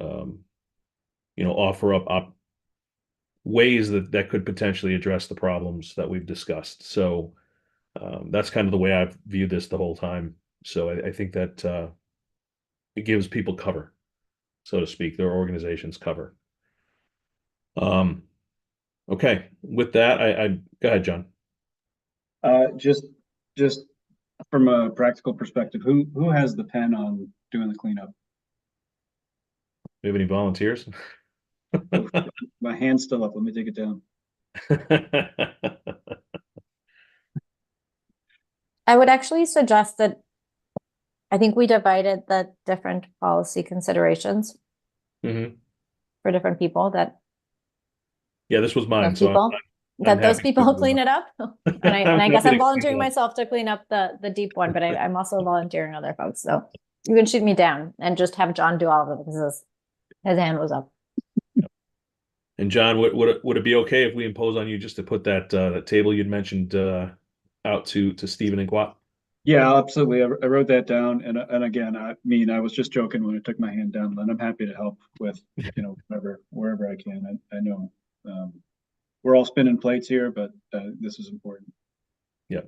[SPEAKER 1] offer up ways that could potentially address the problems that we've discussed. So that's kind of the way I've viewed this the whole time. So I think that it gives people cover, so to speak, their organizations cover. Okay, with that, I go ahead, John.
[SPEAKER 2] Just from a practical perspective, who has the pen on doing the cleanup?
[SPEAKER 1] Do we have any volunteers?
[SPEAKER 2] My hand's still up. Let me take it down.
[SPEAKER 3] I would actually suggest that I think we divided the different policy considerations
[SPEAKER 1] Mhm.
[SPEAKER 3] for different people that
[SPEAKER 1] Yeah, this was mine,
[SPEAKER 3] those
[SPEAKER 1] so
[SPEAKER 3] people that those
[SPEAKER 1] happy
[SPEAKER 3] people
[SPEAKER 1] to,
[SPEAKER 3] will clean it up. And I
[SPEAKER 1] I'm
[SPEAKER 3] guess
[SPEAKER 1] happy
[SPEAKER 3] I'm
[SPEAKER 1] to
[SPEAKER 3] volunteering
[SPEAKER 1] clean it up.
[SPEAKER 3] myself to clean up the deep one, but I'm also volunteering other folks. So you can shoot me down and just have John do all of it because his hand was up.
[SPEAKER 1] And John, would it be okay if we impose on you just to put that table you'd mentioned out to Stephen and Quat?
[SPEAKER 2] Yeah, absolutely. I wrote that down, and again, I was just joking when I took my hand down, and I'm happy to help with wherever I can. I know we're all spinning plates here, but this is important.
[SPEAKER 1] Yeah.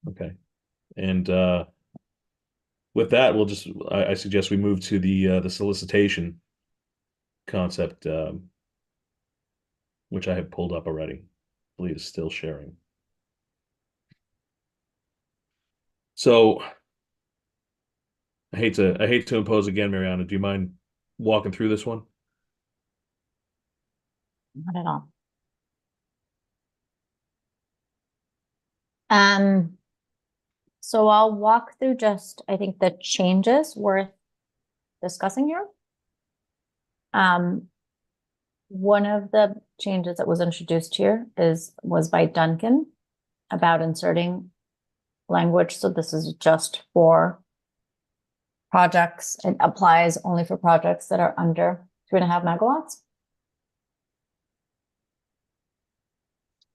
[SPEAKER 1] Okay. And with that, I suggest we move to the solicitation concept, which I have pulled up already. I believe is still sharing. So I hate to impose again, Mariana. Do you mind walking through this one?
[SPEAKER 3] Not at all. So I'll walk through I think the changes worth discussing here. One of the changes that was introduced here was by Duncan about inserting language. So this is just for projects. It applies only for projects that are under 3.5 megawatts.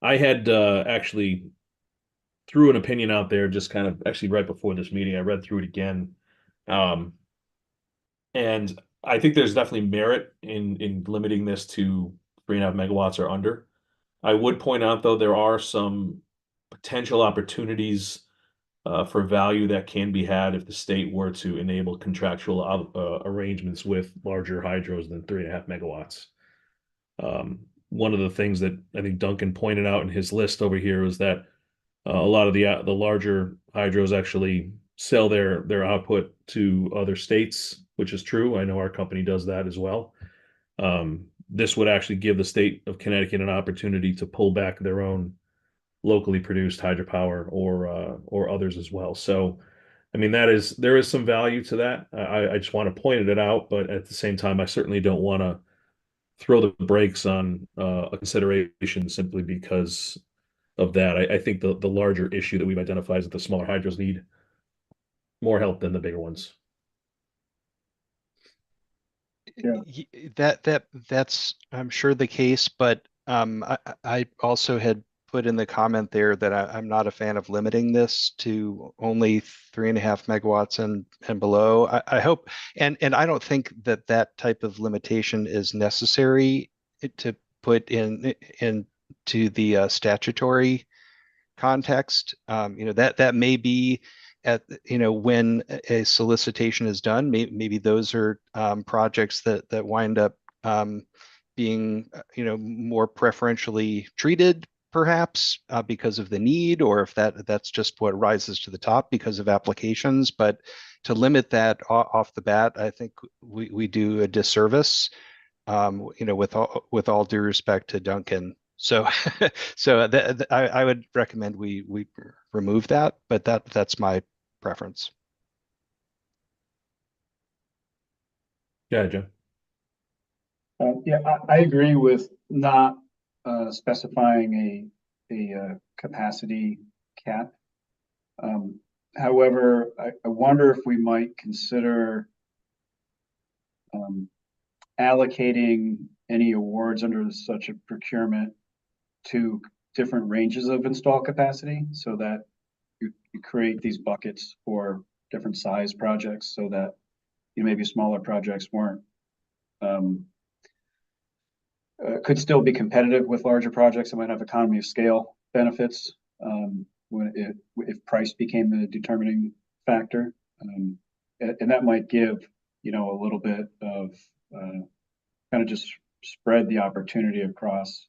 [SPEAKER 1] I had actually threw an opinion out there just kind of actually right before this meeting. I read through it again. And I think there's definitely merit in limiting this to 3.5 megawatts or under. I would point out, though, there are some potential opportunities for value that can be had if the state were to enable contractual arrangements with larger hydros than 3.5 megawatts. One of the things that I think Duncan pointed out in his list over here is that a lot of the larger hydros actually sell their output to other states, which is true. I know our company does that as well. This would actually give the state of Connecticut an opportunity to pull back their own locally produced hydropower or others as well. So, I mean, there is some value to that. I just want to point it out, but at the same time, I certainly don't want to throw the brakes on a consideration simply because of that. I think the larger issue that we've identified is that the smaller hydros need more help than the bigger ones.
[SPEAKER 2] Yeah.
[SPEAKER 4] That's I'm sure the case, but I also had put in the comment there that I'm not a fan of limiting this to only 3.5 megawatts and below. I hope, and I don't think that type of limitation is necessary to put into the statutory context. That may be at when a solicitation is done. Maybe those are projects that wind up being more preferentially treated, perhaps because of the need, or if that's just what rises to the top because of applications. But to limit that off the bat, I think we do a disservice. With all due respect to Duncan. So, I would recommend we remove that, but that's my preference.
[SPEAKER 1] Yeah, Joe.
[SPEAKER 2] Yeah, I agree with not specifying capacity cap. However, I wonder if we might consider allocating any awards under such a procurement to different ranges of install capacity so that you create these buckets for different size projects so that maybe smaller projects weren't could still be competitive with larger projects that might have economy of scale benefits if price became the determining factor. And that might give, a little bit of kind of just spread the opportunity across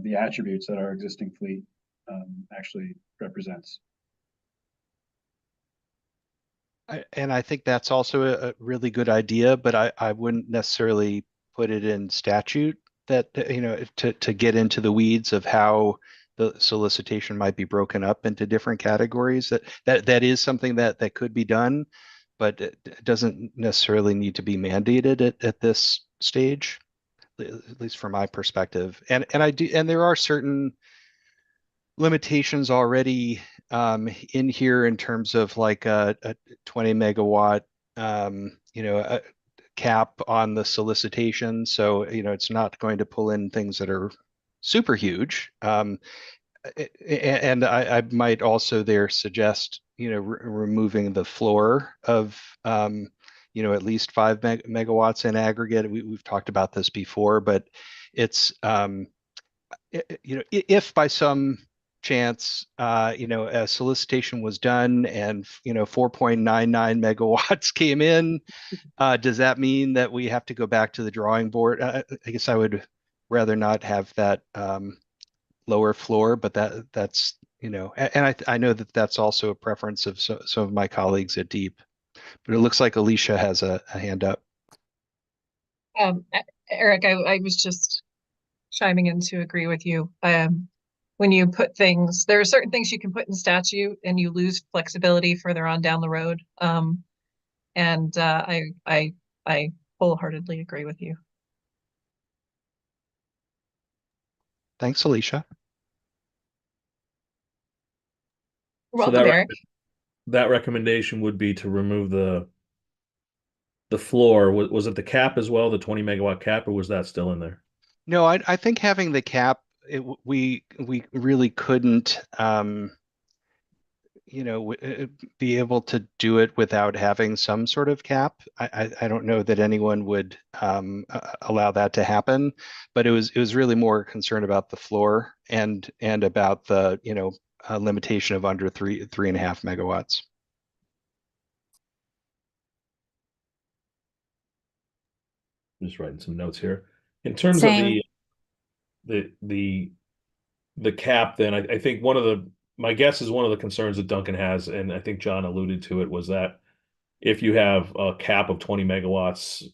[SPEAKER 2] the attributes that our existing fleet actually represents.
[SPEAKER 4] And I think that's also a really good idea, but I wouldn't necessarily put it in statute that, to get into the weeds of how the solicitation might be broken up into different categories. That is something that could be done, but it doesn't necessarily need to be mandated at this stage, at least from my perspective. And there are certain limitations already in here in terms of like a 20 megawatt cap on the solicitation. So, it's not going to pull in things that are super huge. And I might also there suggest, removing the floor of, at least 5 megawatts in aggregate. We've talked about this before, but it's, if by some chance, a solicitation was done and, 4.99 megawatts came in, does that mean that we have to go back to the drawing board? I guess I would rather not have that lower floor, but that's, and I know that that's also a preference of some of my colleagues at Deep, but it looks like Alicia has a hand up.
[SPEAKER 7] Eric, I was just chiming in to agree with you. When you put things, there are certain things you can put in statute and you lose flexibility further on down the road. And I wholeheartedly agree with you.
[SPEAKER 4] Thanks, Alicia.
[SPEAKER 7] Welcome, Eric.
[SPEAKER 1] That recommendation would be to remove the floor. Was it the cap as well, the 20 megawatt cap, or was that still in there?
[SPEAKER 4] No, I think having the cap, we really couldn't, be able to do it without having some sort of cap. I don't know that anyone would allow that to happen, but it was really more concerned about the floor and about the limitation of under 3.5 megawatts.
[SPEAKER 1] Just writing some notes here. In terms
[SPEAKER 3] Same.
[SPEAKER 1] of the cap, then I think my guess is one of the concerns that Duncan has, and I think John alluded to it, was that if you have a cap of 20 megawatts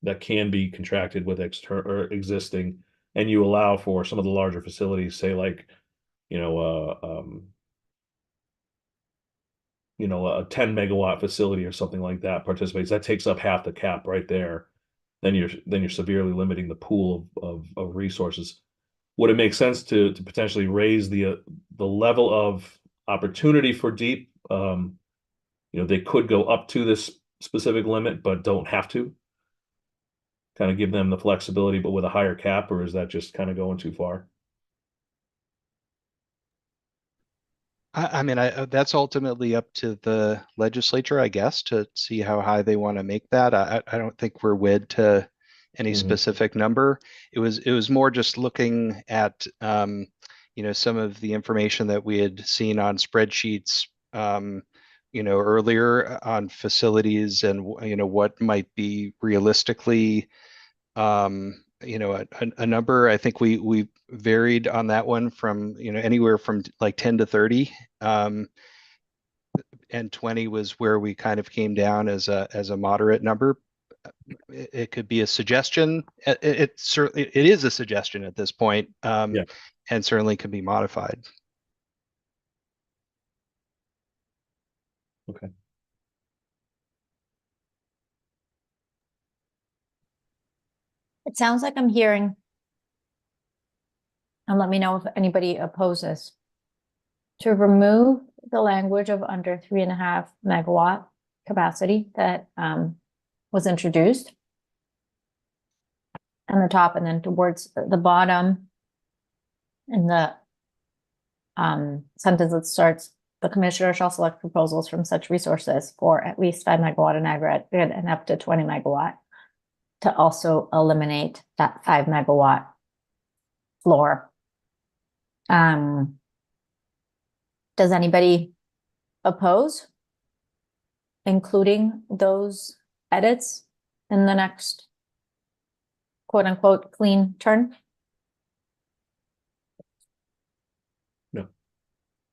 [SPEAKER 1] that can be contracted with existing, and you allow for some of the larger facilities, say like, a 10 megawatt facility or something like that participates, that takes up half the cap right there. Then you're severely limiting the pool of resources. Would it make sense to potentially raise the level of opportunity for Deep? They could go up to this specific limit, but don't have to. Kind of give them the flexibility, but with a higher cap, or is that just kind of going too far?
[SPEAKER 4] I mean, that's ultimately up to the legislature, I guess, to see how high they want to make that. I don't think we're wed to any specific number. It was more just looking at some of the information that we had seen on spreadsheets earlier on facilities and what might be realistically a number. I think we varied on that one from anywhere from like 10 to 30, and 20 was where we kind of came down as a moderate number. It could be a suggestion. It certainly is a suggestion at this point, and certainly can be modified.
[SPEAKER 1] Okay.
[SPEAKER 3] It sounds like I'm hearing And let me know if anybody opposes. To remove the language of under 3.5 megawatt capacity that was introduced on the top, and then towards the bottom in the sentence that starts, the commissioner shall select proposals from such resources for at least 5 megawatt in aggregate and up to 20 megawatt, to also eliminate that 5 megawatt floor. Does anybody oppose including those edits in the next quote unquote clean turn?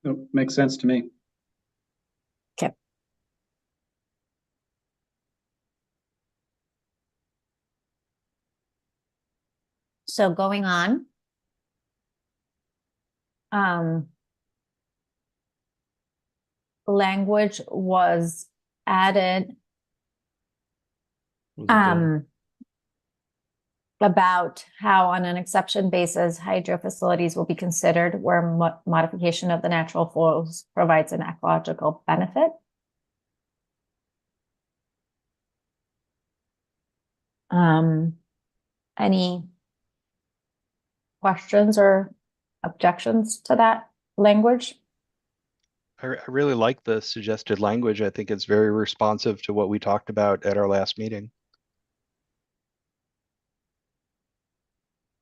[SPEAKER 2] Nope, makes sense to me.
[SPEAKER 3] Okay. So going on. Language was added
[SPEAKER 1] Was it done?
[SPEAKER 3] about how on an exception basis, hydro facilities will be considered where modification of the natural flows provides an ecological benefit. Any questions or objections to that language?
[SPEAKER 4] I really like the suggested language. I think it's very responsive to what we talked about at our last meeting.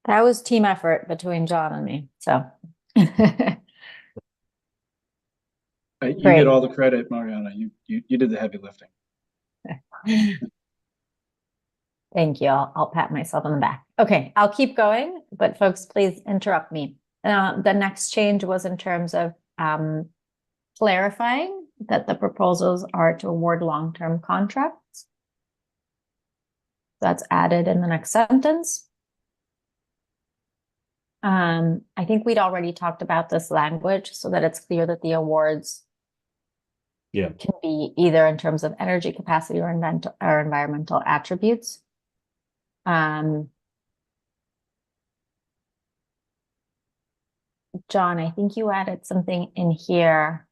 [SPEAKER 3] That was team effort between John and me, so.
[SPEAKER 2] You
[SPEAKER 3] Great.
[SPEAKER 2] get all the credit, Mariana. You did the heavy lifting.
[SPEAKER 3] Thank you. I'll pat myself on the back. Okay, I'll keep going, but folks, please interrupt me. The next change was in terms of clarifying that the proposals are to award long-term contracts. That's added in the next sentence. I think we'd already talked about this language so that it's clear that the awards
[SPEAKER 1] Yeah.
[SPEAKER 3] can be either in terms of energy capacity or environmental attributes. John, I think you added something in here.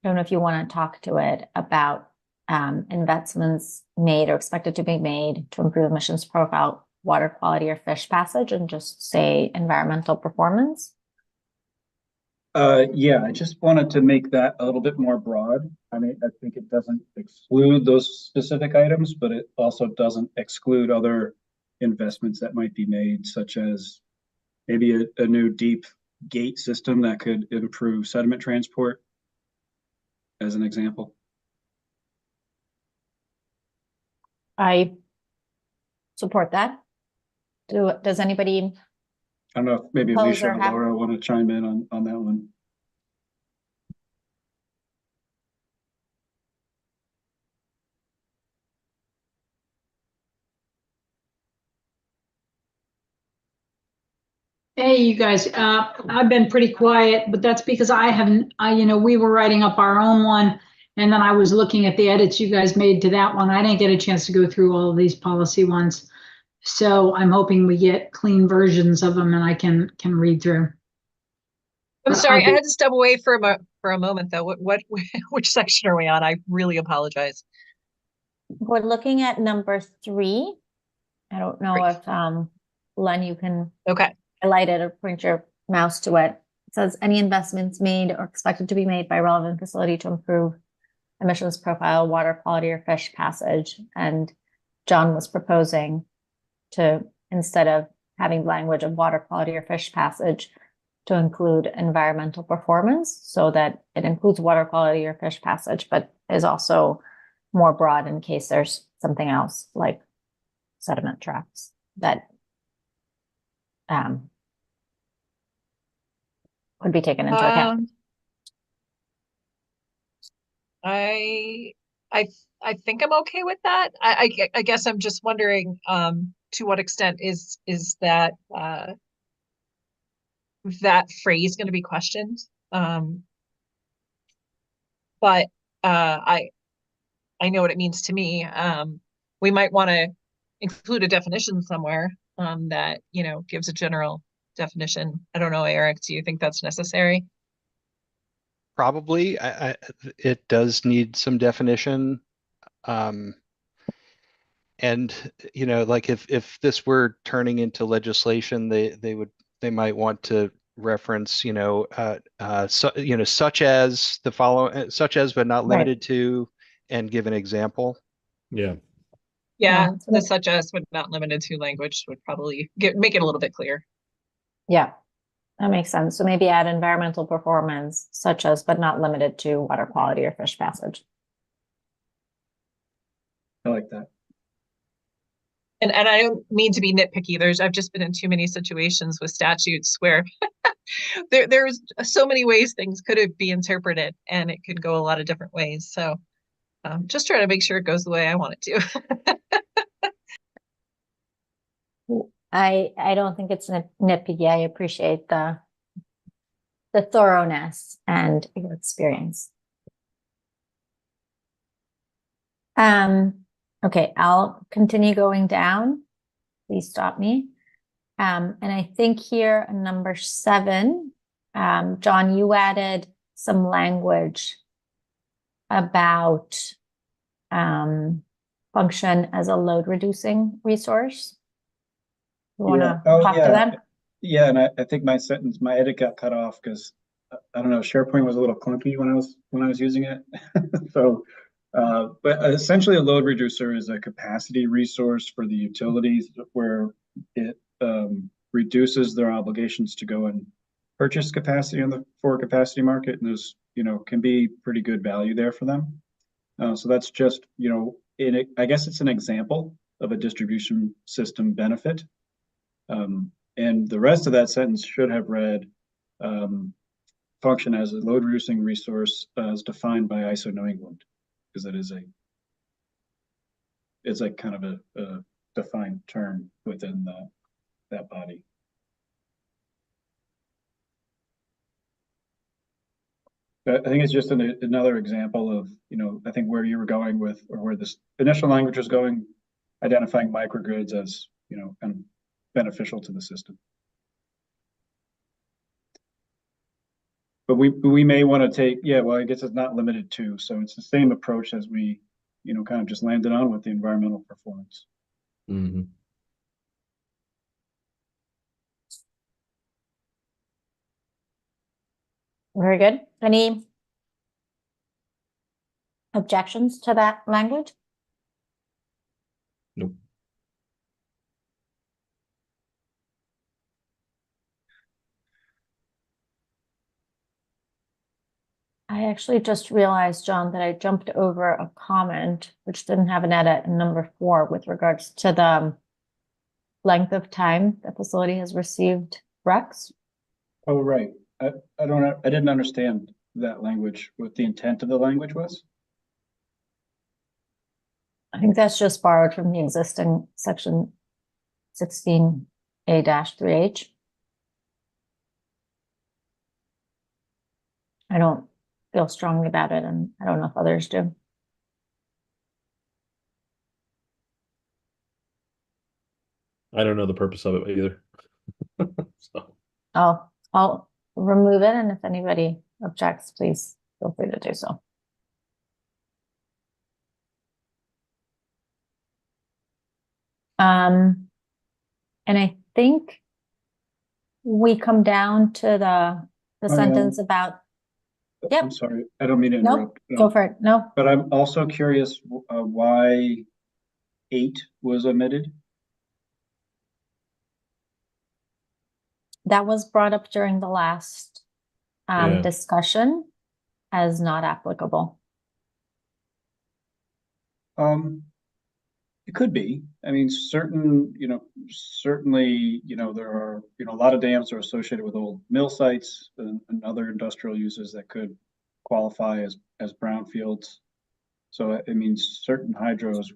[SPEAKER 3] I don't know if you want to talk to it about investments made or expected to be made to improve emissions profile, water quality, or fish passage, and just say environmental performance.
[SPEAKER 2] Yeah, I just wanted to make that a little bit more broad. I mean, I think it doesn't exclude those specific items, but it also doesn't exclude other investments that might be made, such as maybe a new deep gate system that could improve sediment transport, as an example.
[SPEAKER 3] I support that. Does anybody
[SPEAKER 2] I don't know if maybe
[SPEAKER 3] oppose
[SPEAKER 2] Alicia
[SPEAKER 3] or
[SPEAKER 2] or
[SPEAKER 3] have?
[SPEAKER 2] Laura want to chime in on that one.
[SPEAKER 8] Hey, you guys, I've been pretty quiet, but that's because I haven't, we were writing up our own one. And then I was looking at the edits you guys made to that one. I didn't get a chance to go through all of these policy ones. So I'm hoping we get clean versions of them and I can read through.
[SPEAKER 7] I'm sorry, I had to step away for a moment though. What which section are we on? I really apologize.
[SPEAKER 3] We're looking at number 3. I don't know
[SPEAKER 7] Great.
[SPEAKER 3] if Len, you can
[SPEAKER 7] Okay.
[SPEAKER 3] highlight it or point your mouse to it. It says any investments made or expected to be made by relevant facility to improve emissions profile, water quality, or fish passage. And John was proposing to, instead of having language of water quality or fish passage, to include environmental performance, so that it includes water quality or fish passage, but is also more broad in case there's something else like sediment traps that could be taken into account.
[SPEAKER 7] I think I'm okay with that. I guess I'm just wondering to what extent is that that phrase going to be questioned? But I know what it means to me. We might want to include a definition somewhere that gives a general definition. I don't know, Eric, do you think that's necessary?
[SPEAKER 4] Probably, it does need some definition. And like if this were turning into legislation, they might want to reference, such as the following, such as but not
[SPEAKER 3] Right.
[SPEAKER 4] limited to, and give an example.
[SPEAKER 1] Yeah.
[SPEAKER 7] Yeah,
[SPEAKER 3] so
[SPEAKER 7] the such as but not limited to language would probably make it a little bit clear.
[SPEAKER 3] Yeah, that makes sense. So maybe add environmental performance, such as but not limited to water quality or fish passage.
[SPEAKER 2] I like that.
[SPEAKER 7] And I don't mean to be nitpicky. I've just been in too many situations with statutes where there's so many ways things could be interpreted, and it could go a lot of different ways. So just try to make sure it goes the way I want it to.
[SPEAKER 3] I don't think it's nitpicky. I appreciate the thoroughness and your experience. Okay, I'll continue going down. Please stop me. And I think here on number 7, John, you added some language about function as a load reducing resource. You want to talk to that?
[SPEAKER 2] Yeah, and I think my edit got cut off because I don't know, SharePoint was a little clunky when I was using it. So, but essentially a load reducer is a capacity resource for the utilities where it reduces their obligations to go and purchase capacity on the forward capacity market, and there's can be pretty good value there for them. So that's just I guess it's an example of a distribution system benefit. And the rest of that sentence should have read function as a load reducing resource as defined by ISO New England, because it's like kind of a defined term within that body. I think it's just another example of, I think where you were going with, or where this initial language was going, identifying microgrids as, kind of beneficial to the system. But we may want to take, well, I guess it's not limited to, so it's the same approach as we, kind of just landed on with the environmental performance.
[SPEAKER 1] Mm-hmm.
[SPEAKER 3] Very good. Any objections to that language?
[SPEAKER 1] Nope.
[SPEAKER 3] I actually just realized, John, that I jumped over a comment which didn't have an edit in number 4 with regards to the length of time the facility has received RECs.
[SPEAKER 2] Oh, right. I didn't understand that language, what the intent of the language was.
[SPEAKER 3] I think that's just borrowed from the existing section 16A-3H. I don't feel strongly about it, and I don't know if others do.
[SPEAKER 1] I don't know the purpose of it either. So.
[SPEAKER 3] I'll remove it, and if anybody objects, please feel free to do so. And I think we come down to the sentence about. Yep.
[SPEAKER 2] I'm sorry, I don't mean to
[SPEAKER 3] Nope.
[SPEAKER 2] interrupt.
[SPEAKER 3] Go for it. No.
[SPEAKER 2] But I'm also curious why 8 was omitted.
[SPEAKER 3] That was brought up during the last
[SPEAKER 1] Yeah.
[SPEAKER 3] discussion as not applicable.
[SPEAKER 2] It could be. I mean, certainly, there are, a lot of dams are associated with old mill sites and other industrial uses that could qualify as brownfields. So it means certain hydros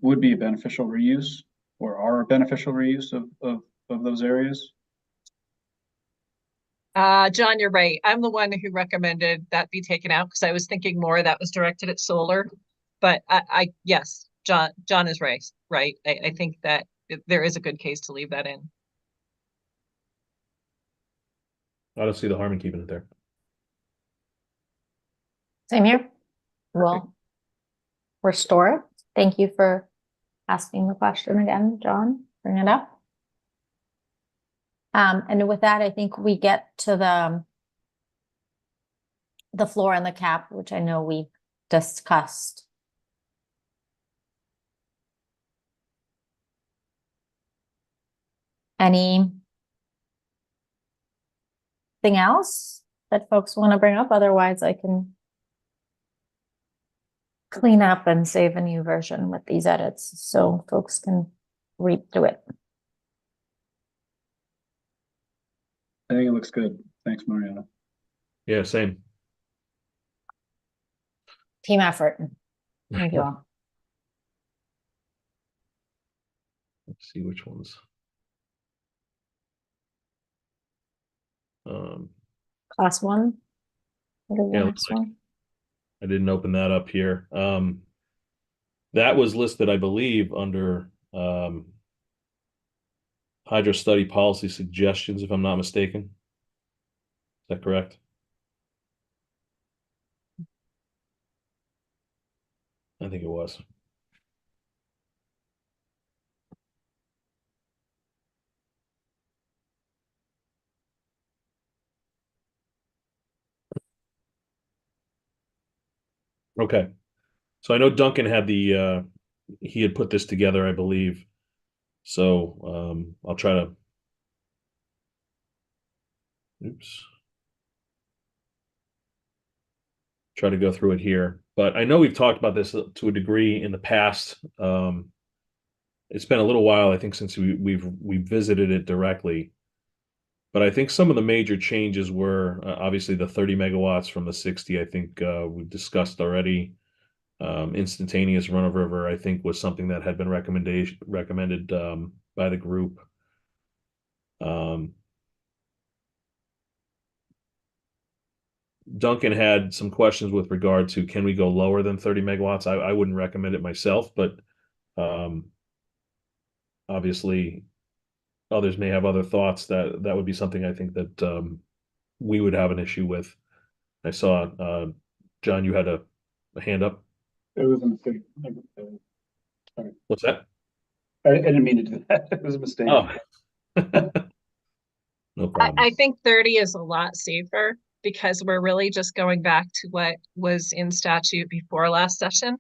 [SPEAKER 2] would be a beneficial reuse, or are a beneficial reuse of those areas.
[SPEAKER 7] John, you're right. I'm the one who recommended that be taken out because I was thinking more that was directed at solar. But yes, John is right. I think that there is a good case to leave that in.
[SPEAKER 1] I don't see the harm in keeping it there.
[SPEAKER 3] Same here. We'll restore it. Thank you for asking the question again, John. Bring it up. And with that, I think we get to the floor and the cap, which I know we discussed. Anything else that folks want to bring up? Otherwise, I can clean up and save a new version with these edits so folks can read through it.
[SPEAKER 2] I think it looks good. Thanks, Mariana.
[SPEAKER 1] Yeah, same.
[SPEAKER 3] Team effort. Thank you all.
[SPEAKER 1] Let's see which ones.
[SPEAKER 3] Class one. What is the
[SPEAKER 1] Yeah,
[SPEAKER 3] next
[SPEAKER 1] looks like
[SPEAKER 3] one?
[SPEAKER 1] I didn't open that up here. That was listed, I believe, under hydro study policy suggestions, if I'm not mistaken. Is that correct? I think it was. Okay. So I know Duncan had he had put this together, I believe. So I'll try to try to go through it here. But I know we've talked about this to a degree in the past. It's been a little while, I think, since we've visited it directly. But I think some of the major changes were obviously the 30 megawatts from the 60. I think we've discussed already. Instantaneous run of river, I think, was something that had been recommended by the group. Duncan had some questions with regard to can we go lower than 30 megawatts? I wouldn't recommend it myself, but obviously others may have other thoughts. That would be something I think that we would have an issue with. I saw John, you had a hand up.
[SPEAKER 2] It was a mistake. Sorry.
[SPEAKER 1] What's that?
[SPEAKER 2] I didn't mean to do that. It was a mistake.
[SPEAKER 1] Oh, no problem.
[SPEAKER 7] I think 30 is a lot safer because we're really just going back to what was in statute before last session.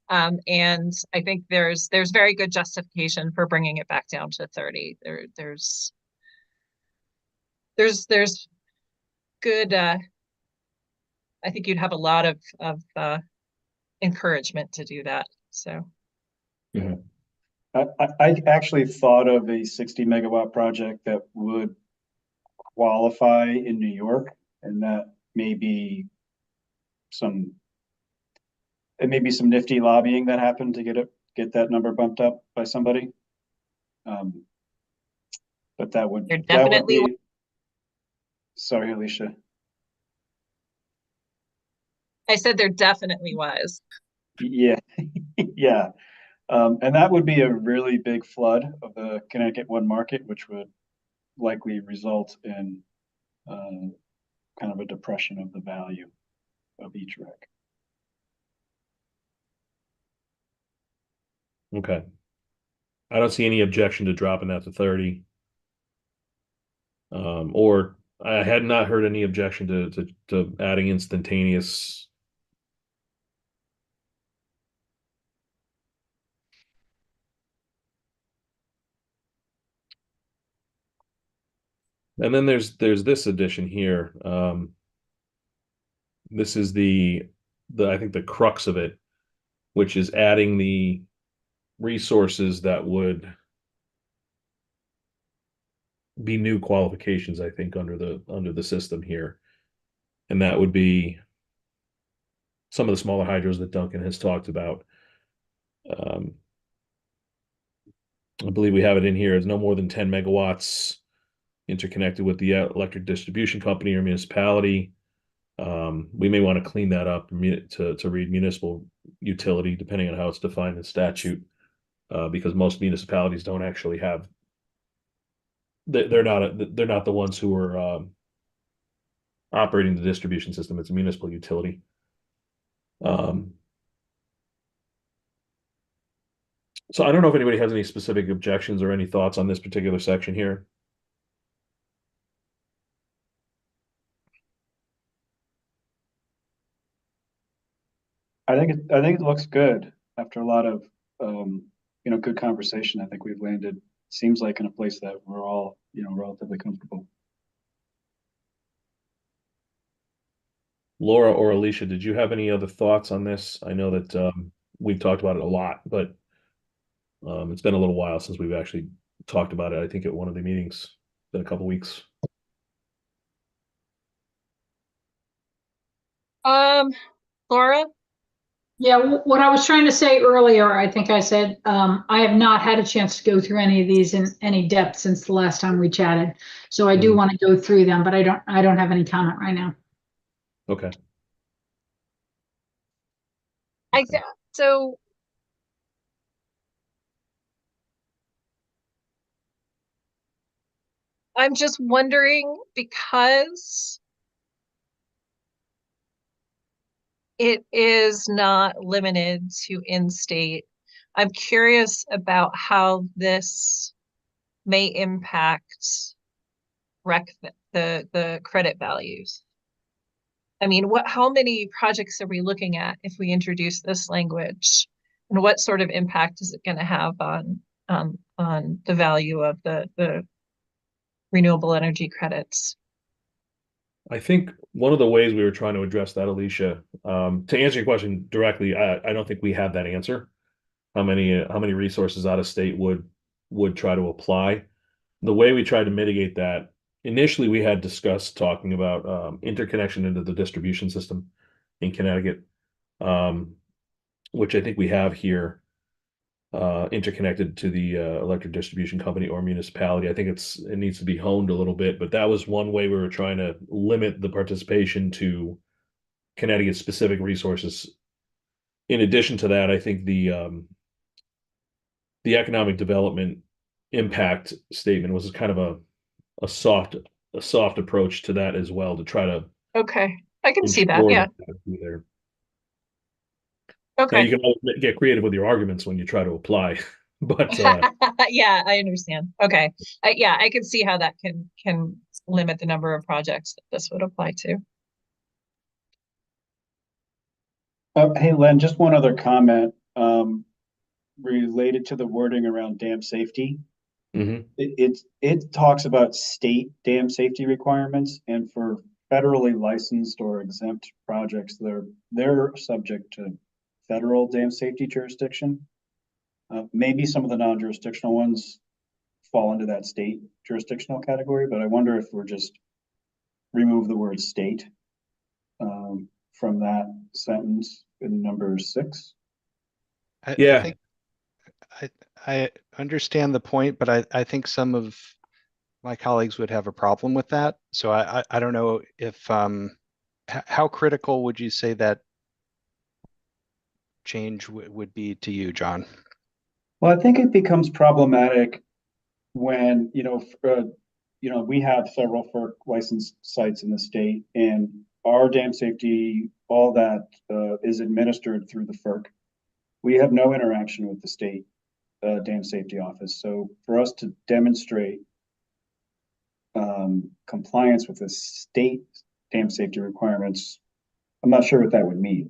[SPEAKER 7] And I think there's very good justification for bringing it back down to 30. There's good, I think you'd have a lot of encouragement to do that. So.
[SPEAKER 1] Yeah.
[SPEAKER 2] I actually thought of a 60 megawatt project that would qualify in New York, and that may be some nifty lobbying that happened to get that number bumped up by somebody. But that would be. Sorry, Alicia.
[SPEAKER 7] I said there definitely was.
[SPEAKER 2] Yeah, yeah. And that would be a really big flood of the Connecticut one market, which would likely result in kind of a depression of the value of each rec.
[SPEAKER 1] Okay. I don't see any objection to dropping that to 30. Or I had not heard any objection to adding instantaneous. And then there's this addition here. This is the I think the crux of it, which is adding the resources that would be new qualifications, I think, under the system here. And that would be some of the smaller hydros that Duncan has talked about. I believe we have it in here as no more than 10 megawatts interconnected with the electric distribution company or municipality. We may want to clean that up to read municipal utility, depending on how it's defined in statute, because most municipalities don't actually have. They're not the ones who are operating the distribution system. It's a municipal utility. So I don't know if anybody has any specific objections or any thoughts on this particular section here.
[SPEAKER 2] I think it looks good after a lot of, good conversation. I think we've landed, seems like in a place that we're all, relatively comfortable.
[SPEAKER 1] Laura or Alicia, did you have any other thoughts on this? I know that we've talked about it a lot, but it's been a little while since we've actually talked about it. I think at one of the meetings, it's been a couple weeks.
[SPEAKER 7] Laura?
[SPEAKER 8] Yeah, what I was trying to say earlier, I think I said, I have not had a chance to go through any of these in any depth since the last time we chatted. So I do want to go through them, but I don't have any comment right now.
[SPEAKER 1] Okay.
[SPEAKER 7] So I'm just wondering, because it is not limited to in-state, I'm curious about how this may impact the credit values. I mean, how many projects are we looking at if we introduce this language? And what sort of impact is it going to have on the value of the renewable energy credits?
[SPEAKER 1] I think one of the ways we were trying to address that, Alicia, to answer your question directly, I don't think we have that answer. How many resources out of state would try to apply? The way we tried to mitigate that, initially we had discussed talking about interconnection into the distribution system in Connecticut, which I think we have here, interconnected to the electric distribution company or municipality. I think it needs to be honed a little bit, but that was one way we were trying to limit the participation to Connecticut specific resources. In addition to that, I think the economic development impact statement was kind of a soft approach to that as well, to try to
[SPEAKER 7] Okay, I can see that.
[SPEAKER 1] ensure
[SPEAKER 7] Yeah.
[SPEAKER 1] that would be there. Now
[SPEAKER 7] Okay.
[SPEAKER 1] you can always get creative with your arguments when you try to apply, but
[SPEAKER 7] Yeah, I understand. Okay. Yeah, I can see how that can limit the number of projects that this would apply to.
[SPEAKER 2] Hey, Len, just one other comment, related to the wording around dam safety.
[SPEAKER 1] mhm.
[SPEAKER 2] It talks about state dam safety requirements, and for federally licensed or exempt projects, they're subject to federal dam safety jurisdiction. Maybe some of the non-jurisdictional ones fall into that state jurisdictional category, but I wonder if we're just remove the word state from that sentence in number 6.
[SPEAKER 4] I
[SPEAKER 1] Yeah.
[SPEAKER 4] think I understand the point, but I think some of my colleagues would have a problem with that. So I don't know if how critical would you say that change would be to you, John?
[SPEAKER 2] Well, I think it becomes problematic when, we have several FERC licensed sites in the state, and our dam safety, all that is administered through the FERC. We have no interaction with the state dam safety office. So for us to demonstrate compliance with the state dam safety requirements, I'm not sure what that would mean.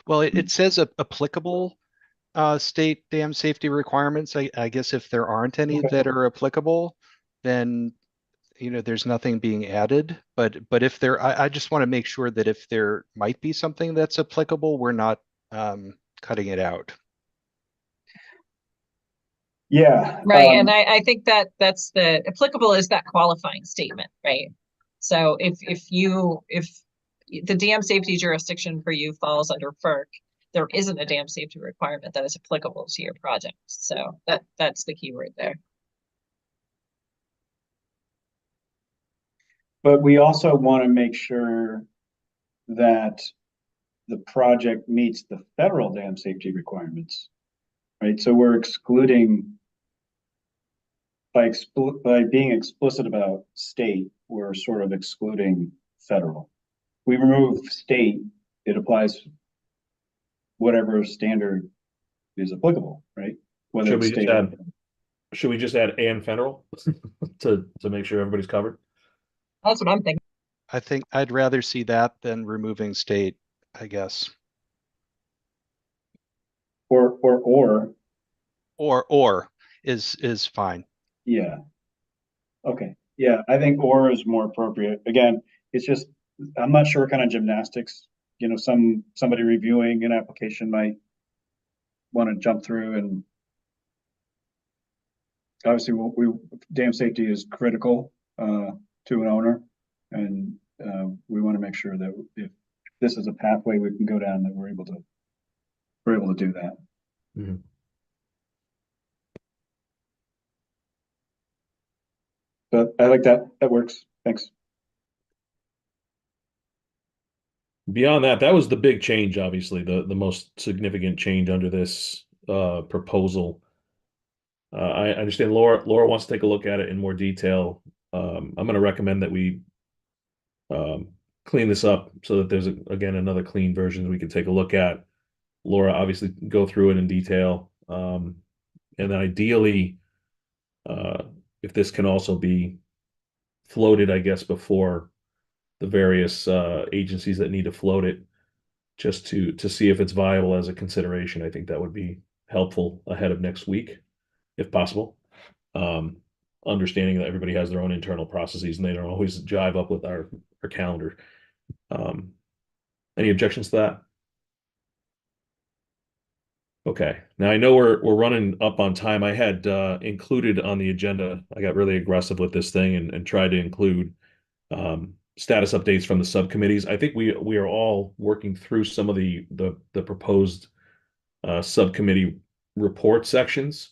[SPEAKER 4] Well, it says applicable state dam safety requirements. I guess if there aren't any that are applicable, then there's nothing being added. But if there, I just want to make sure that if there might be something that's applicable, we're not cutting it out.
[SPEAKER 2] Yeah.
[SPEAKER 7] Right. And I think that's the applicable is that qualifying statement, right? So if the dam safety jurisdiction for you falls under FERC, there isn't a dam safety requirement that is applicable to your project. So that's the key word there.
[SPEAKER 2] But we also want to make sure that the project meets the federal dam safety requirements, right? So we're excluding, by being explicit about state, we're sort of excluding federal. We remove state, it applies whatever standard is applicable, right? Whether
[SPEAKER 1] Should
[SPEAKER 2] it's
[SPEAKER 1] we just
[SPEAKER 2] state.
[SPEAKER 1] add, should we just add and federal to make sure everybody's covered?
[SPEAKER 7] That's what I'm thinking.
[SPEAKER 4] I think I'd rather see that than removing state, I guess.
[SPEAKER 2] Or
[SPEAKER 4] Or is fine.
[SPEAKER 2] yeah. Okay, yeah, I think or is more appropriate. Again, it's just, I'm not sure what kind of gymnastics, somebody reviewing an application might want to jump through, and obviously dam safety is critical to an owner, and we want to make sure that if this is a pathway we can go down, that we're able to do that.
[SPEAKER 1] Mhm.
[SPEAKER 2] But I like that. That works. Thanks.
[SPEAKER 1] Beyond that, that was the big change, obviously, the most significant change under this proposal. I understand Laura wants to take a look at it in more detail. I'm going to recommend that we clean this up so that there's again another clean version we can take a look at. Laura obviously go through it in detail, and then ideally, if this can also be floated, I guess, before the various agencies that need to float it, just to see if it's viable as a consideration. I think that would be helpful ahead of next week, if possible. Understanding that everybody has their own internal processes and they don't always jive up with our calendar. Any objections to that? Okay. Now I know we're running up on time. I had included on the agenda. I got really aggressive with this thing and tried to include status updates from the subcommittees. I think we are all working through some of the proposed subcommittee report sections.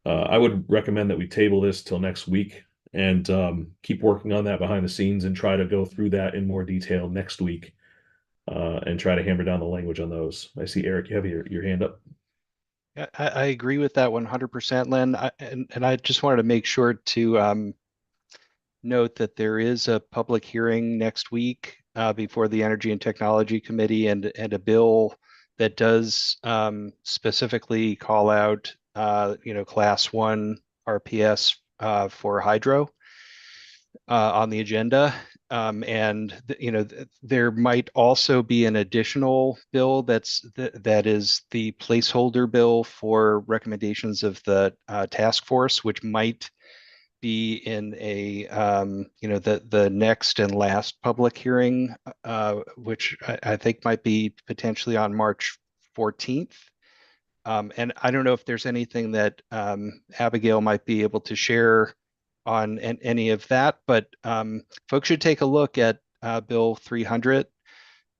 [SPEAKER 1] I would recommend that we table this till next week and keep working on that behind the scenes and try to go through that in more detail next week and try to hammer down the language on those. I see Eric, you have your hand up.
[SPEAKER 4] I agree with that 100%, Len. And I just wanted to make sure to note that there is a public hearing next week before the Energy and Technology Committee and a bill that does specifically call out class 1 RPS for hydro on the agenda. There might also be an additional bill that is the placeholder bill for recommendations of the task force, which might be in the next and last public hearing, which I think might be potentially on March 14th. And I don't know if there's anything that Abigail might be able to share on any of that, but folks should take a look at Bill 300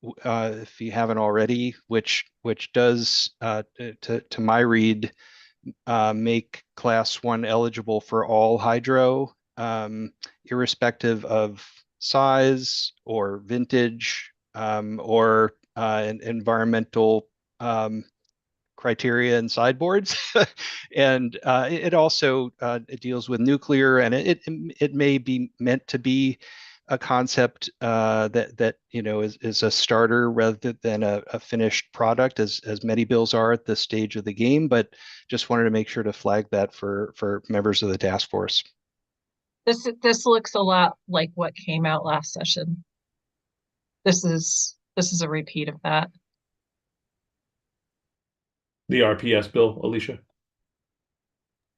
[SPEAKER 4] if you haven't already, which does, to my read, make class 1 eligible for all hydro, irrespective of size or vintage or environmental criteria and sideboards. And it also it deals with nuclear, and it may be meant to be a concept that is a starter rather than a finished product, as many bills are at this stage of the game. But just wanted to make sure to flag that for members of the task force.
[SPEAKER 7] This looks a lot like what came out last session. This is a repeat of that.
[SPEAKER 1] The RPS bill, Alicia?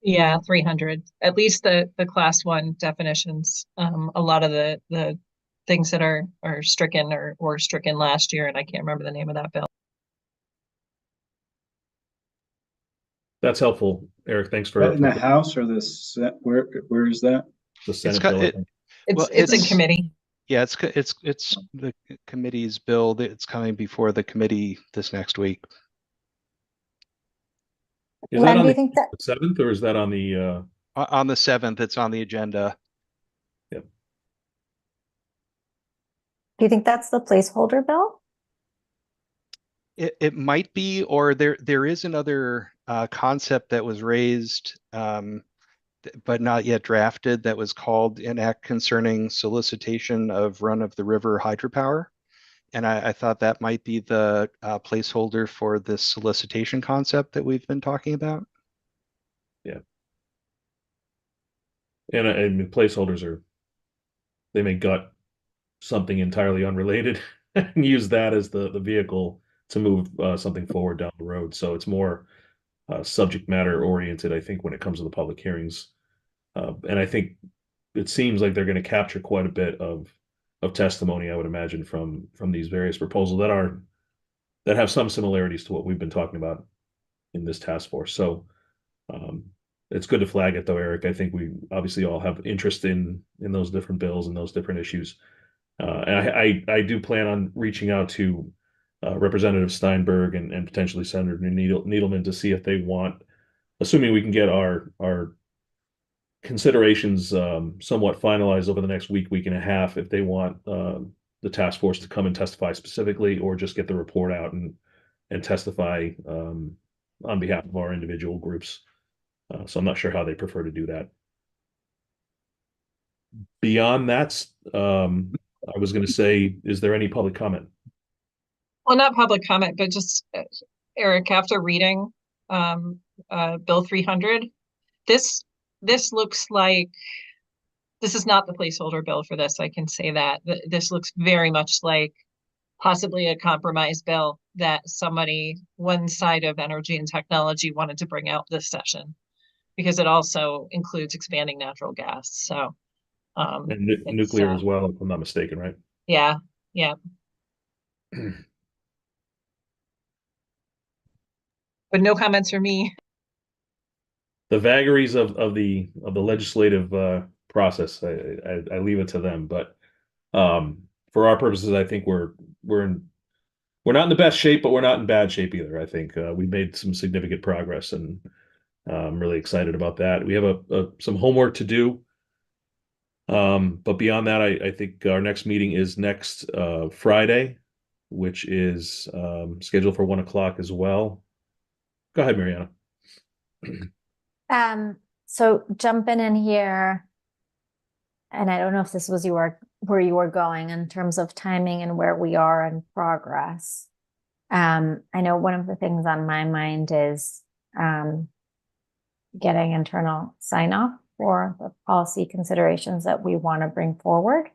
[SPEAKER 7] Yeah, 300. At least the class 1 definitions. A lot of the things that are stricken or were stricken last year, and I can't remember the name of that bill.
[SPEAKER 1] That's helpful, Eric. Thanks for
[SPEAKER 2] In the House or the where is that?
[SPEAKER 1] the Senate bill. I think.
[SPEAKER 7] It's in committee.
[SPEAKER 4] Yeah, it's the committee's bill. It's coming before the committee this next week.
[SPEAKER 1] Is that
[SPEAKER 3] Len,
[SPEAKER 1] on
[SPEAKER 3] do you
[SPEAKER 1] the
[SPEAKER 3] think that,
[SPEAKER 1] 7th or is that on the
[SPEAKER 4] On the 7th, it's on the agenda.
[SPEAKER 1] Yep.
[SPEAKER 3] do you think that's the placeholder bill?
[SPEAKER 4] It might be, or there is another concept that was raised but not yet drafted, that was called an act concerning solicitation of run-of-the-river hydropower. And I thought that might be the placeholder for this solicitation concept that we've been talking about.
[SPEAKER 1] And I mean, placeholders they may gut something entirely unrelated and use that as the vehicle to move something forward down the road. So it's more subject matter oriented, I think, when it comes to the public hearings. And I think it seems like they're going to capture quite a bit of testimony, I would imagine, from these various proposals that have some similarities to what we've been talking about in this task force. So um, it's good to flag it, though, Eric. I think we obviously all have interest in those different bills and those different issues. And I do plan on reaching out to Representative Steinberg and potentially Senator Needleman to see if they want, assuming we can get our considerations somewhat finalized over the next week and a half, if they want the task force to come and testify specifically, or just get the report out and testify on behalf of our individual groups. So I'm not sure how they prefer to do that. Beyond that, I was going to say, is there any public comment?
[SPEAKER 7] Well, not public comment, but just Eric, after reading Bill 300, this looks like this is not the placeholder bill for this. I can say that. This looks very much like possibly a compromise bill that one side of energy and technology wanted to bring out this session, because it also includes expanding natural gas. So
[SPEAKER 1] And nuclear as well, if I'm not mistaken, right?
[SPEAKER 7] Yeah. But no comments from me.
[SPEAKER 1] The vagaries of the legislative process, I leave it to them. But for our purposes, I think we're not in the best shape, but we're not in bad shape either. I think we made some significant progress, and I'm really excited about that. We have some homework to do. But beyond that, I think our next meeting is next Friday, which is scheduled for 1 o'clock as well. Go ahead, Mariana.
[SPEAKER 3] So jumping in here, and I don't know if this was where you were going in terms of timing and where we are in progress. I know one of the things on my mind is getting internal sign off for the policy considerations that we want to bring forward.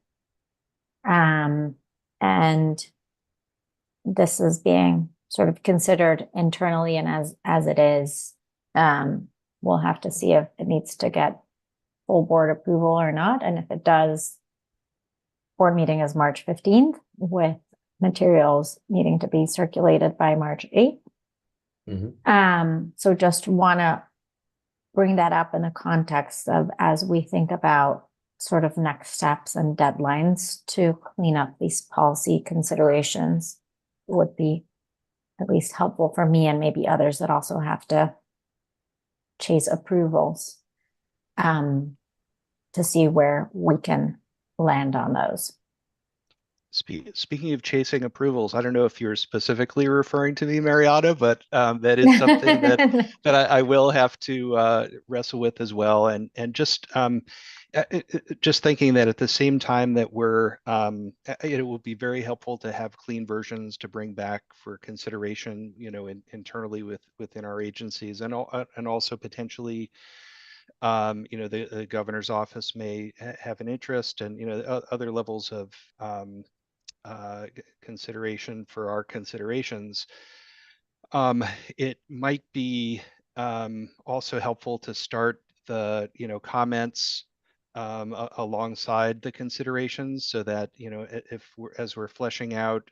[SPEAKER 3] And this is being sort of considered internally, and as it is, we'll have to see if it needs to get full board approval or not. And if it does, board meeting is March 15th, with materials needing to be circulated by March 8th. So just want to bring that up in the context of, as we think about sort of next steps and deadlines to clean up these policy considerations, would be at least helpful for me and maybe others that also have to chase approvals, to see where we can land on those.
[SPEAKER 4] Speaking of chasing approvals, I don't know if you're specifically referring to me, Mariana, but that is something that I will have to wrestle with as well. And just thinking that at the same time that it will be very helpful to have clean versions to bring back for consideration, internally within our agencies, and also potentially, the governor's office may have an interest, and other levels of consideration for our considerations. It might be also helpful to start the comments alongside the considerations, so that as we're fleshing out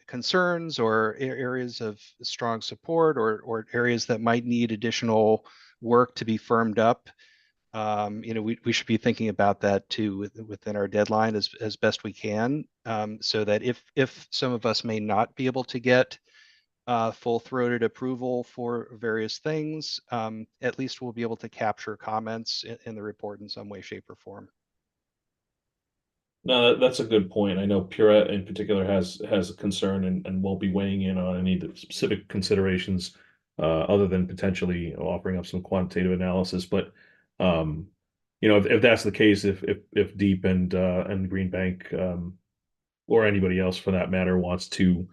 [SPEAKER 4] concerns or areas of strong support, or areas that might need additional work to be firmed up, we should be thinking about that too within our deadline as best we can, so that if some of us may not be able to get full-throated approval for various things, at least we'll be able to capture comments in the report in some way, shape, or form.
[SPEAKER 1] No, that's a good point. I know Pura in particular has a concern and will be weighing in on any of the specific considerations. other than potentially offering up some quantitative analysis. But you know, if that's the case, if Deep and Green Bank or anybody else for that matter wants to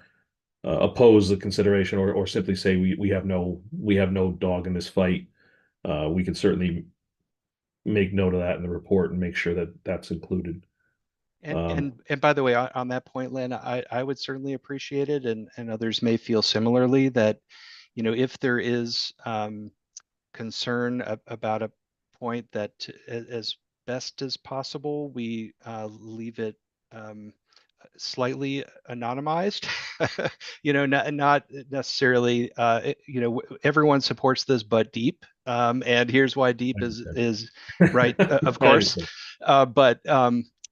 [SPEAKER 1] oppose the consideration or simply say we have no dog in this fight, we can certainly make note of that in the report and make sure that that's included.
[SPEAKER 4] And by the way, on that point, Lynn, I would certainly appreciate it, and others may feel similarly that, you know, if there is concern about a point that as best as possible, we leave it slightly anonymized. You know, not necessarily, you know, everyone supports this but Deep. And here's why Deep is right, of course. But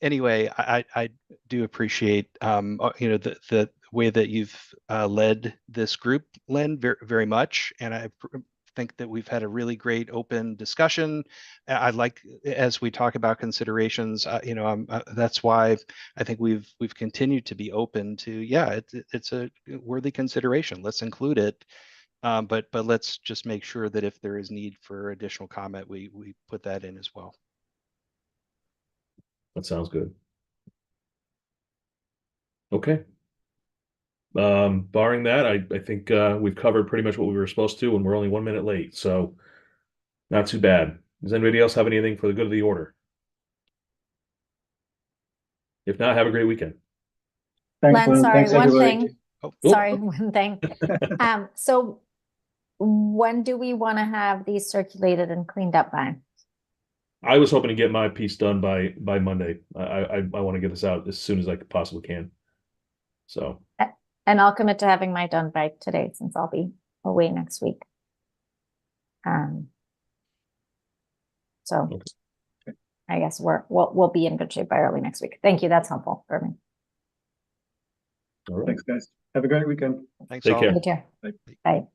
[SPEAKER 4] anyway, I do appreciate, you know, the way that you've led this group, Len, very, very much. And I think that we've had a really great open discussion. I like, as we talk about considerations, you know, that's why I think we've continued to be open to, yeah, it's a worthy consideration. Let's include it. But let's just make sure that if there is need for additional comment, we put that in as well.
[SPEAKER 1] That sounds good. Okay. Barring that, I think we've covered pretty much what we were supposed to, and we're only 1 minute late, so not too bad. Does anybody else have anything for the good of the order? If not, have a great weekend.
[SPEAKER 2] Thanks,
[SPEAKER 3] Len,
[SPEAKER 2] Lynn.
[SPEAKER 3] sorry,
[SPEAKER 2] Thanks,
[SPEAKER 3] one
[SPEAKER 2] everybody.
[SPEAKER 3] thing.
[SPEAKER 4] Oh.
[SPEAKER 3] Sorry, one thing. So when do we want to have these circulated and cleaned up by?
[SPEAKER 1] I was hoping to get my piece done by Monday. I want to get this out as soon as I possibly can. So.
[SPEAKER 3] And I'll commit to having mine done by today since I'll be away next week. So
[SPEAKER 1] Okay.
[SPEAKER 3] I guess we'll be in good shape by early next week. Thank you. That's helpful for me.
[SPEAKER 1] All right.
[SPEAKER 2] Thanks, guys. Have a great weekend.
[SPEAKER 4] Thanks
[SPEAKER 1] Take
[SPEAKER 4] all.
[SPEAKER 1] care.
[SPEAKER 3] Take care.
[SPEAKER 2] Bye.
[SPEAKER 3] Bye.